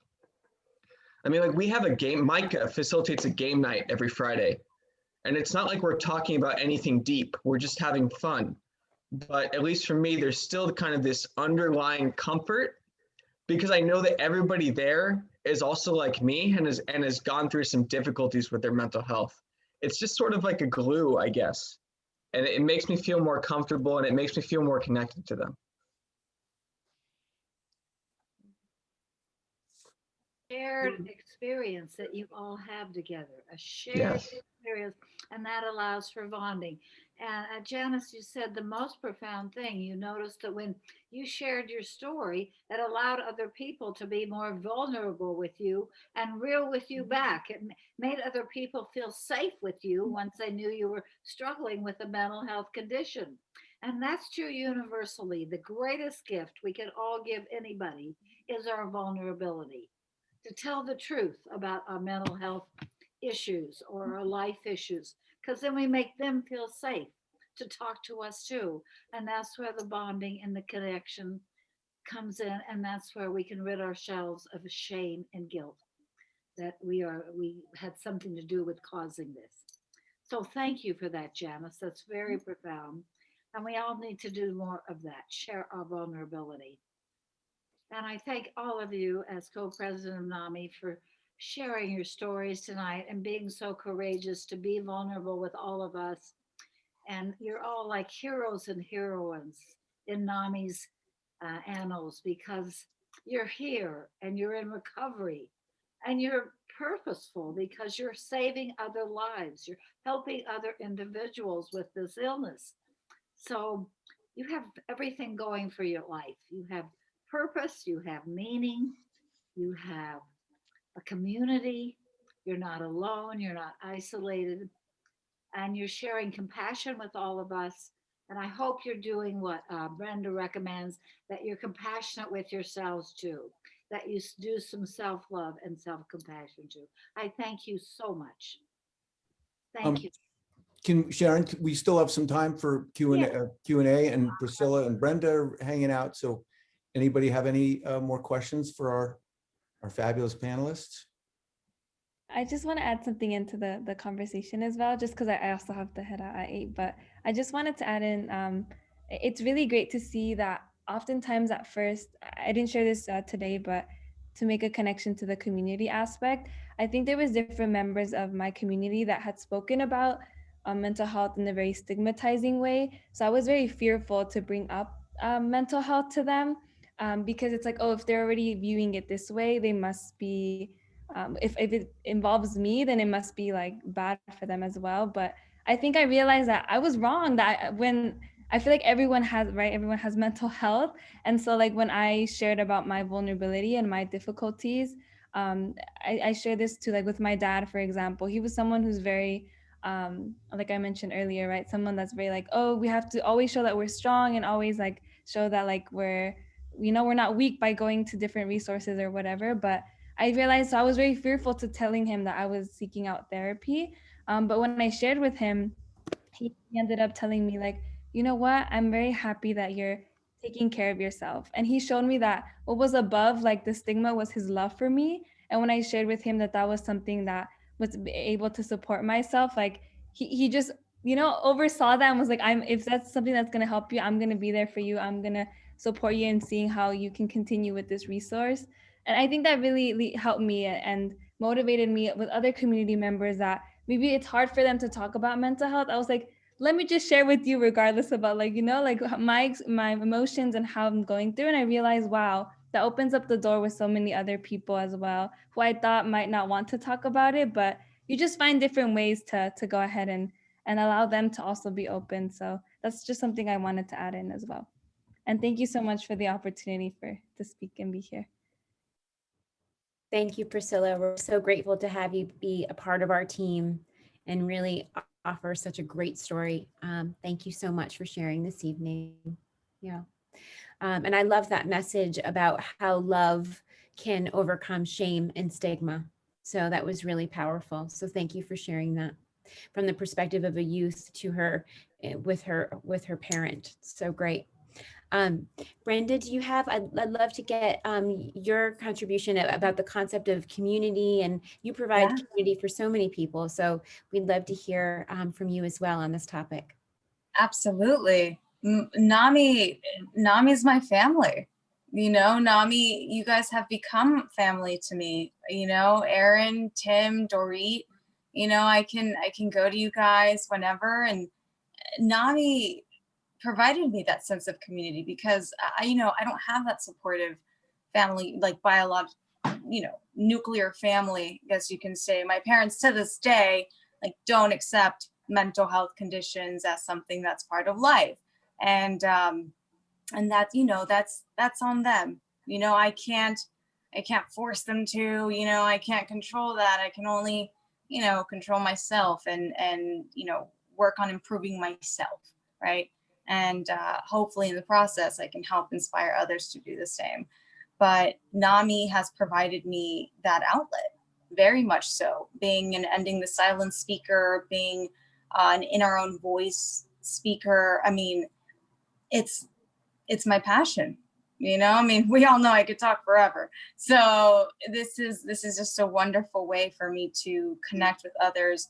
I mean, like we have a game, Micah facilitates a game night every Friday. And it's not like we're talking about anything deep, we're just having fun. But at least for me, there's still kind of this underlying comfort, because I know that everybody there is also like me and has gone through some difficulties with their mental health. It's just sort of like a glue, I guess. And it makes me feel more comfortable, and it makes me feel more connected to them. Shared experience that you all have together, a shared Yes. experience, and that allows for bonding. And Janice, you said the most profound thing. You noticed that when you shared your story, it allowed other people to be more vulnerable with you and real with you back. It made other people feel safe with you once they knew you were struggling with a mental health condition. And that's true universally. The greatest gift we can all give anybody is our vulnerability, to tell the truth about our mental health issues or our life issues, because then we make them feel safe to talk to us too. And that's where the bonding and the connection comes in. And that's where we can rid ourselves of shame and guilt that we had something to do with causing this. So thank you for that, Janice. That's very profound. And we all need to do more of that, share our vulnerability. And I thank all of you as co-president of NAMI for sharing your stories tonight and being so courageous to be vulnerable with all of us. And you're all like heroes and heroines in NAMI's annals, because you're here and you're in recovery and you're purposeful because you're saving other lives. You're helping other individuals with this illness. So you have everything going for your life. You have purpose, you have meaning, you have a community, you're not alone, you're not isolated, and you're sharing compassion with all of us. And I hope you're doing what Brenda recommends, that you're compassionate with yourselves too, that you do some self-love and self-compassion too. I thank you so much. Thank you. Sharon, we still have some time for Q&A, Yeah. Q&A, and Priscilla and Brenda are hanging out. So anybody have any more questions for our fabulous panelists? I just want to add something into the conversation as well, just because I also have to head out at 8, but I just wanted to add in, it's really great to see that oftentimes at first, I didn't share this today, but to make a connection to the community aspect, I think there was different members of my community that had spoken about mental health in a very stigmatizing way. So I was very fearful to bring up mental health to them, because it's like, oh, if they're already viewing it this way, they must be, if it involves me, then it must be like bad for them as well. But I think I realized that I was wrong, that when I feel like everyone has, right, everyone has mental health. And so like when I shared about my vulnerability and my difficulties, I share this too, like with my dad, for example. He was someone who's very, like I mentioned earlier, right, someone that's very like, oh, we have to always show that we're strong and always like show that like we're, you know, we're not weak by going to different resources or whatever. But I realized, so I was very fearful to telling him that I was seeking out therapy. But when I shared with him, he ended up telling me like, you know what, I'm very happy that you're taking care of yourself. And he showed me that what was above like the stigma was his love for me. And when I shared with him that that was something that was able to support myself, like he just, you know, oversaw that and was like, if that's something that's going to help you, I'm going to be there for you. I'm going to support you in seeing how you can continue with this resource. And I think that really helped me and motivated me with other community members that maybe it's hard for them to talk about mental health. I was like, let me just share with you regardless about like, you know, like my emotions and how I'm going through. And I realized, wow, that opens up the door with so many other people as well, who I thought might not want to talk about it, but you just find different ways to go ahead and allow them to also be open. So that's just something I wanted to add in as well. And thank you so much for the opportunity to speak and be here. Thank you, Priscilla. We're so grateful to have you be a part of our team and really offer such a great story. Thank you so much for sharing this evening. Yeah. And I love that message about how love can overcome shame and stigma. So that was really powerful. So thank you for sharing that from the perspective of a youth to her, with her parent. So great. Brenda, do you have, I'd love to get your contribution about the concept of community, and you provide community for so many people. So we'd love to hear from you as well on this topic. Absolutely. NAMI is my family. You know, NAMI, you guys have become family to me. You know, Aaron, Tim, Dorit, you know, I can go to you guys whenever NAMI provided me that sense of community because I don't have that supportive family, like biological, nuclear family, I guess you can say. My parents to this day, like, don't accept mental health conditions as something that's part of life. And that, that's on them. I can't force them to, I can't control that. I can only, control myself and work on improving myself. Right. And hopefully in the process, I can help inspire others to do the same. But NAMI has provided me that outlet, very much so. Being an Ending the Silence speaker, being an In Our Own Voice speaker. I mean, it's my passion. We all know I could talk forever. So this is just a wonderful way for me to connect with others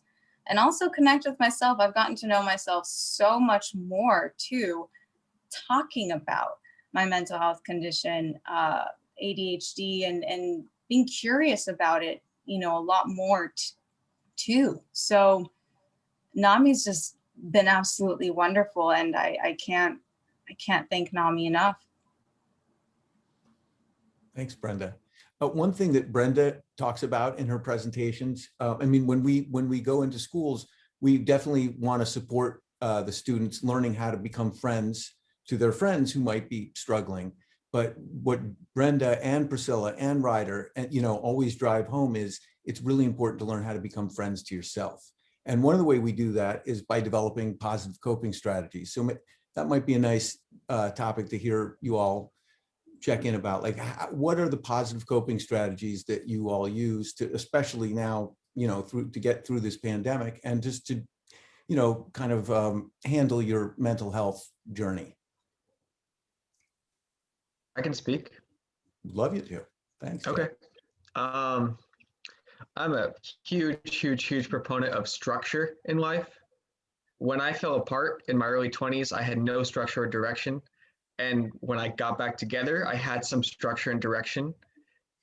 and also connect with myself. I've gotten to know myself so much more too, talking about my mental health condition, ADHD, and being curious about it, a lot more too. So NAMI's just been absolutely wonderful, and I can't thank NAMI enough. Thanks, Brenda. One thing that Brenda talks about in her presentations, when we go into schools, we definitely want to support the students learning how to become friends to their friends who might be struggling. But what Brenda and Priscilla and Ryder, always drive home is it's really important to learn how to become friends to yourself. And one of the way we do that is by developing positive coping strategies. So that might be a nice topic to hear you all check in about, like, what are the positive coping strategies that you all use to, especially now, to get through this pandemic and just to, kind of handle your mental health journey. I can speak. Love you to. Thanks. Okay. I'm a huge proponent of structure in life. When I fell apart in my early 20s, I had no structure or direction. And when I got back together, I had some structure and direction.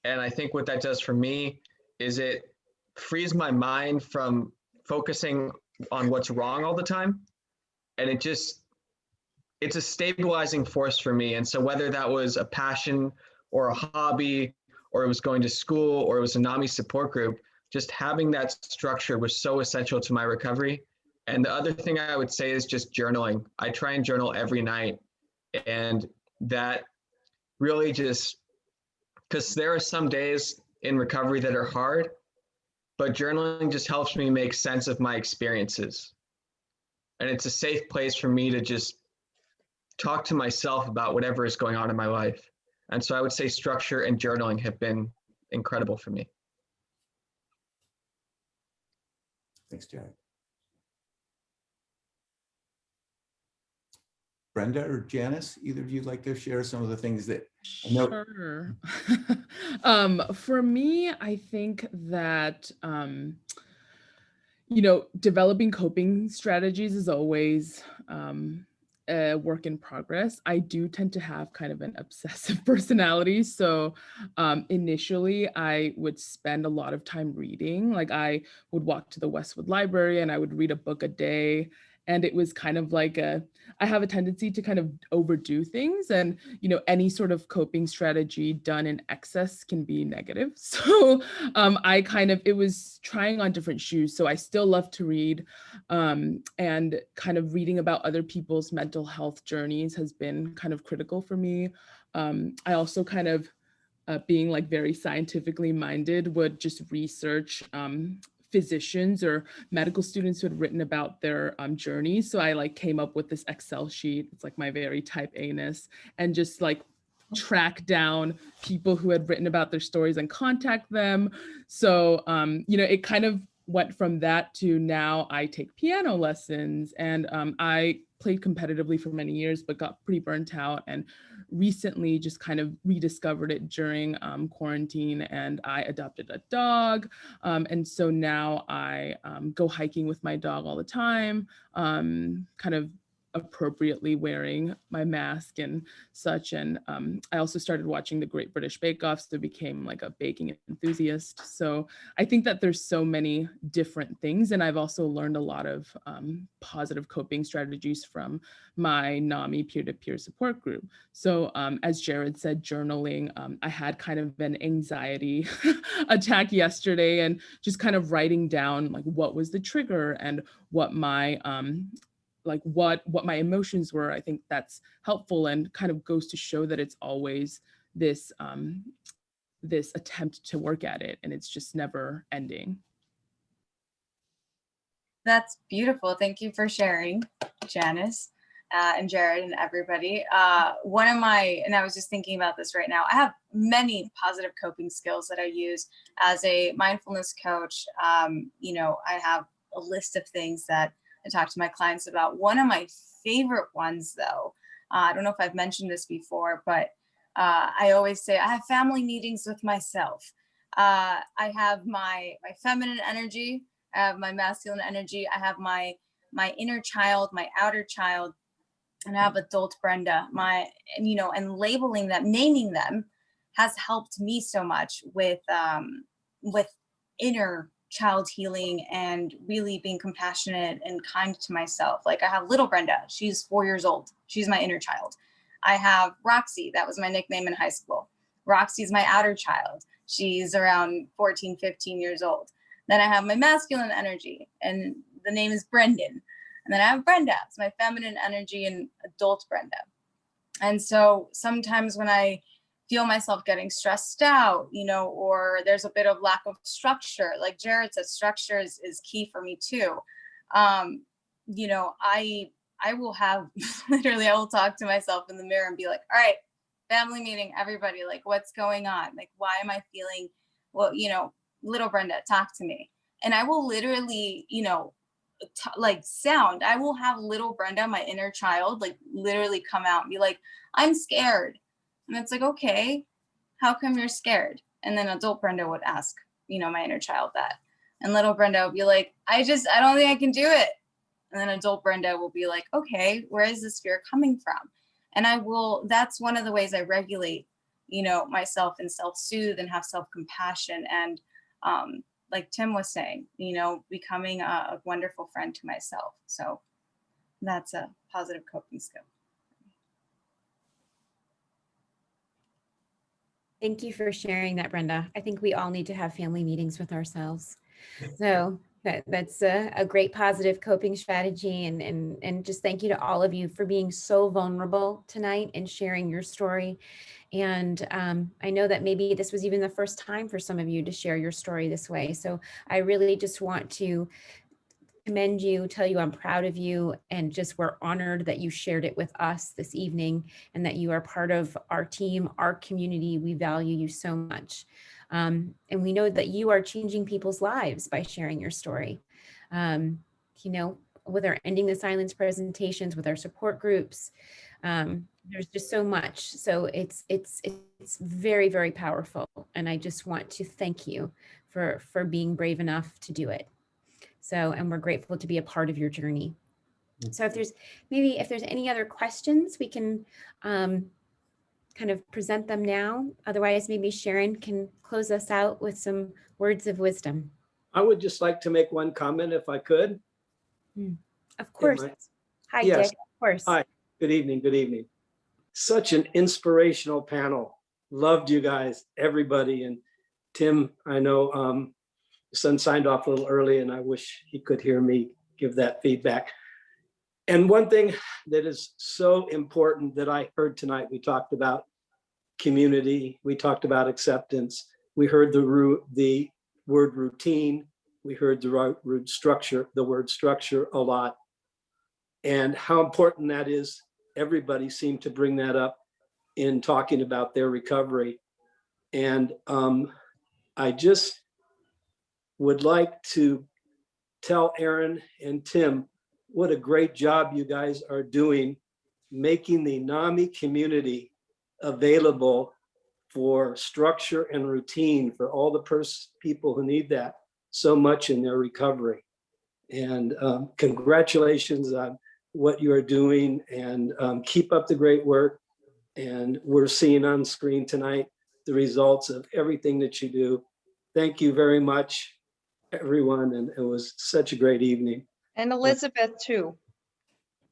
And I think what that does for me is it frees my mind from focusing on what's wrong all the time. And it's a stabilizing force for me. And so whether that was a passion or a hobby, or it was going to school, or it was a NAMI support group, just having that structure was so essential to my recovery. And the other thing I would say is just journaling. I try and journal every night. And that really just, because there are some days in recovery that are hard, but journaling just helps me make sense of my experiences. And it's a safe place for me to just talk to myself about whatever is going on in my life. And so I would say structure and journaling have been incredible for me. Thanks, Jack. Brenda or Janis, either of you like to share some of the things that I know? Sure. For me, I think that, developing coping strategies is always a work in progress. I do tend to have kind of an obsessive personality. So initially, I would spend a lot of time reading. Like, I would walk to the Westwood Library and I would read a book a day. And it was kind of like I have a tendency to kind of overdo things, and any sort of coping strategy done in excess can be negative. So it was trying on different shoes. So I still love to read, and kind of reading about other people's mental health journeys has been kind of critical for me. I also kind of, being like very scientifically minded, would just research physicians or medical students who had written about their journeys. So I came up with this Excel sheet. It's like my very type A-ness, and just track down people who had written about their stories and contact them. So, it kind of went from that to now I take piano lessons, and I played competitively for many years, but got pretty burnt out, and recently just kind of rediscovered it during quarantine, and I adopted a dog. And so now I go hiking with my dog all the time, kind of appropriately wearing my mask and such. And I also started watching the Great British Bake Off, so became like a baking enthusiast. So I think that there's so many different things. And I've also learned a lot of positive coping strategies from my NAMI peer-to-peer support group. So as Jared said, journaling, I had kind of an anxiety attack yesterday, and just kind of writing down like what was the trigger and what my what my emotions were. I think that's helpful and kind of goes to show that it's always this this attempt to work at it, and it's just never ending. That's beautiful. Thank you for sharing, Janice and Jared and everybody. One of my, and I was just thinking about this right now, I have many positive coping skills that I use as a mindfulness coach. You know, I have a list of things that I talk to my clients about. One of my favorite ones, though, I don't know if I've mentioned this before, but I always say I have family meetings with myself. I have my feminine energy, I have my masculine energy, I have my inner child, my outer child, and I have adult Brenda. And labeling them, naming them, has helped me so much with inner child healing and really being compassionate and kind to myself. Like I have little Brenda, she's 4 years old. She's my inner child. I have Roxy, that was my nickname in high school. Roxy's my outer child. She's around 14, 15 years old. Then I have my masculine energy, and the name is Brendan. And then I have Brenda, it's my feminine energy and adult Brenda. And so sometimes when I feel myself getting stressed out, or there's a bit of lack of structure, like Jared said, structure is key for me too. I will have, literally, I will talk to myself in the mirror and be like, all right, family meeting, everybody, like, what's going on? Like, why am I feeling, well, little Brenda, talk to me. And I will literally, I will have little Brenda, my inner child, like literally come out and be like, I'm scared. And it's like, okay, how come you're scared? And then adult Brenda would ask, my inner child that. And little Brenda would be like, I don't think I can do it. And then adult Brenda will be like, okay, where is this fear coming from? And that's one of the ways I regulate, myself and self-soothe and have self-compassion. And like Tim was saying, becoming a wonderful friend to myself. So that's a positive coping skill. Thank you for sharing that, Brenda. I think we all need to have family meetings with ourselves. So that's a great positive coping strategy. And just thank you to all of you for being so vulnerable tonight and sharing your story. And I know that maybe this was even the first time for some of you to share your story this way. So I really just want to commend you, tell you I'm proud of you, and just we're honored that you shared it with us this evening and that you are part of our team, our community. We value you so much. And we know that you are changing people's lives by sharing your story. With our Ending the Silence presentations, with our support groups, there's just so much. So it's very, very powerful. And I just want to thank you for being brave enough to do it. So, and we're grateful to be a part of your journey. So if there's any other questions, we can kind of present them now. Otherwise, maybe Sharon can close us out with some words of wisdom. I would just like to make one comment if I could. Of course. Hi, yes. Dick, of course. Hi, good evening, good evening. Such an inspirational panel. Loved you guys, everybody. And Tim, I know son signed off a little early and I wish he could hear me give that feedback. And one thing that is so important that I heard tonight, we talked about community, we talked about acceptance, we heard the word routine, we heard the word structure a lot, and how important that is. Everybody seemed to bring that up in talking about their recovery. And I just would like to tell Aaron and Tim what a great job you guys are doing making the NAMI community available for structure and routine for all the people who need that so much in their recovery. And congratulations. I'm what you are doing, and keep up the great work. And we're seeing on screen tonight the results of everything that you do. Thank you very much, everyone. And it was such a great evening. And Elizabeth too.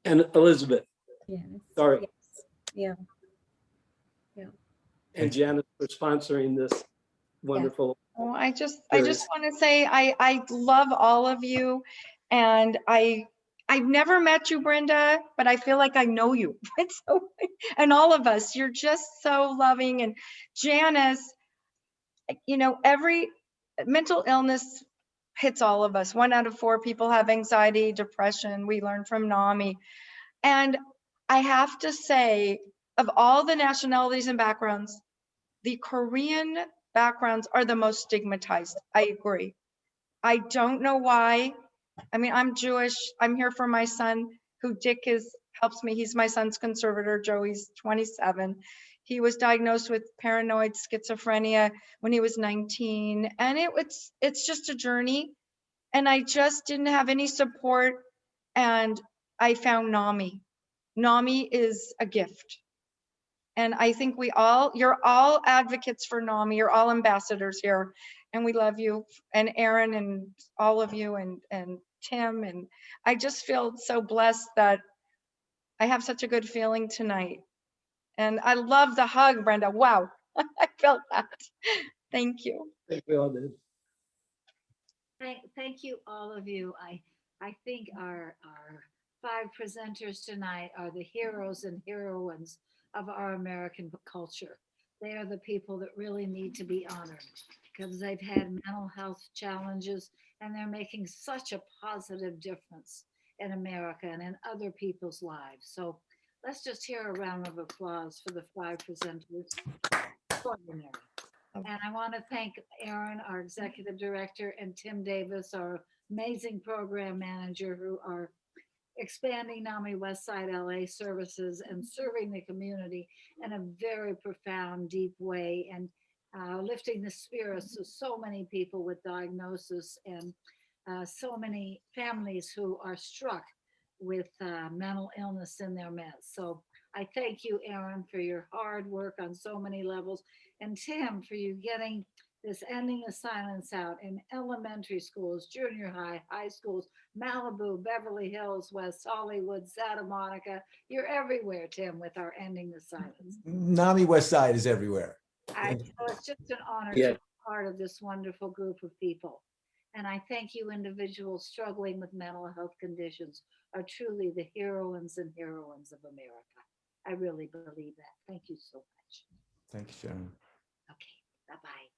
And Elizabeth, Yes. sorry, Yeah. Yeah. and Janis for sponsoring this wonderful. Well, I just want to say I love all of you, and I've never met you, Brenda, but I feel like I know you. It's so, and all of us, you're just so loving. And Janis, you know, every mental illness hits all of us. 1 out of 4 people have anxiety, depression. We learn from NAMI. And I have to say, of all the nationalities and backgrounds, the Korean backgrounds are the most stigmatized. I agree. I don't know why. I mean, I'm Jewish. I'm here for my son, who Dick helps me. He's my son's conservator. Joey's 27. He was diagnosed with paranoid schizophrenia when he was 19. And it's just a journey. And I just didn't have any support. And I found NAMI. NAMI is a gift. And I think you're all advocates for NAMI. You're all ambassadors here. And we love you, and Aaron, and all of you, and Tim. And I just feel so blessed that I have such a good feeling tonight. And I love the hug, Brenda. Wow, I felt that. Thank you. I think we all did. Thank you, all of you. I think our 5 presenters tonight are the heroes and heroines of our American culture. They are the people that really need to be honored because they've had mental health challenges and they're making such a positive difference in America and in other people's lives. So let's just hear a round of applause for the 5 presenters. Extraordinary. And I want to thank Aaron, our executive director, and Tim Davis, our amazing program manager, who are expanding NAMI Westside LA services and serving the community in a very profound, deep way, and lifting the spirits of so many people with diagnosis and so many families who are struck with mental illness in their midst. So I thank you, Aaron, for your hard work on so many levels, and Tim, for you getting this Ending the Silence out in elementary schools, junior high, high schools, Malibu, Beverly Hills, West Hollywood, Santa Monica. You're everywhere, Tim, with our Ending the Silence. NAMI Westside is everywhere. So it's just an honor Yeah. to be part of this wonderful group of people. And I thank you, individuals struggling with mental health conditions are truly the heroines and heroines of America. I really believe that. Thank you so much. Thank you, Sharon. Okay, bye-bye.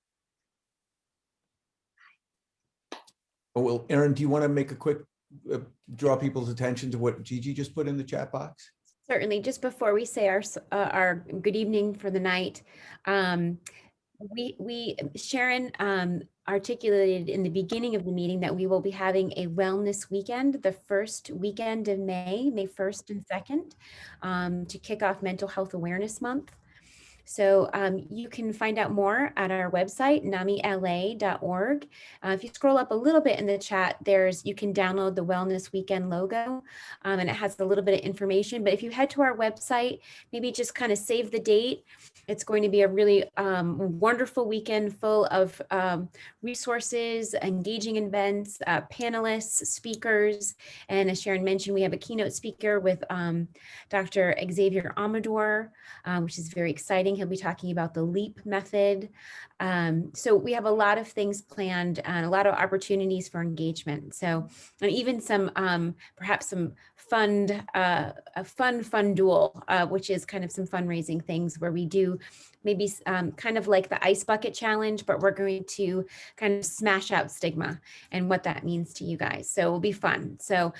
Oh, well, Aaron, do you want to make a quick, draw people's attention to what Gigi just put in the chat box? Certainly. Just before we say our good evening for the night, Sharon articulated in the beginning of the meeting that we will be having a wellness weekend, the first weekend of May 1st and 2nd, to kick off Mental Health Awareness Month. So you can find out more at our website, NAMIWLA.org. If you scroll up a little bit in the chat, you can download the Wellness Weekend logo, and it has a little bit of information. But if you head to our website, maybe just kind of save the date. It's going to be a really wonderful weekend full of resources, engaging events, panelists, speakers. And as Sharon mentioned, we have a keynote speaker with Dr. Xavier Amador, which is very exciting. He'll be talking about the LEAP method. So we have a lot of things planned and a lot of opportunities for engagement. So, and even some, perhaps some a fun duel, which is kind of some fundraising things where we do maybe kind of like the ice bucket challenge, but we're going to kind of smash out stigma and what that means to you guys. So it'll be fun. So,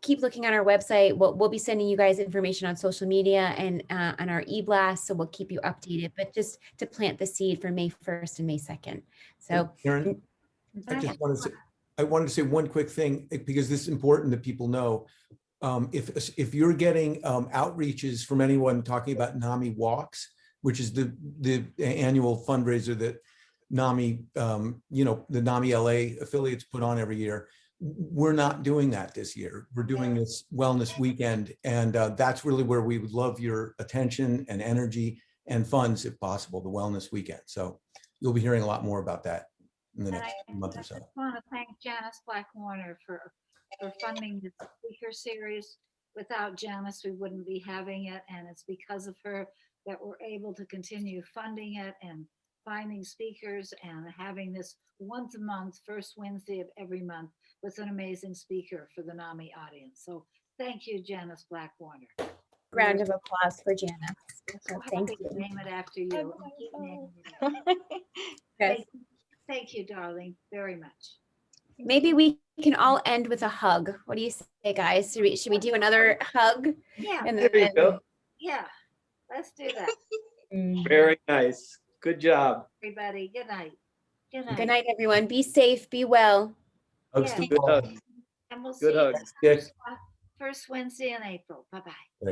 keep looking on our website. We'll be sending you guys information on social media and on our e-blast, so we'll keep you updated, but just to plant the seed for May 1st and May 2nd. So Aaron, I wanted to say one quick thing, because this is important that people know. If you're getting outreaches from anyone talking about NAMI Walks, which is the annual fundraiser that NAMI, the NAMI LA affiliates put on every year, we're not doing that this year. We're doing this wellness weekend, and that's really where we would love your attention and energy and funds if possible, the wellness weekend. So you'll be hearing a lot more about that in the next month or so. I just want to thank Janice Black-Warner for funding the speaker series. Without Janice, we wouldn't be having it, and it's because of her that we're able to continue funding it and finding speakers and having this once a month, first Wednesday of every month, with an amazing speaker for the NAMI audience. So thank you, Janice Black-Warner. Round of applause for Janice. So thank Happy to you. name it after you. And keep naming Yes. it. Thank you, darling, very much. Maybe we can all end with a hug. What do you say, guys? Should we do another hug? Yeah. And There you go. Yeah, let's do that. Very nice. Good job. Everybody, good night. Good night. Good night, everyone. Be safe. Be well. Hugs Yeah. to Good all. hugs. And we'll Good see you hugs. Yes. first Wednesday in April. Bye-bye.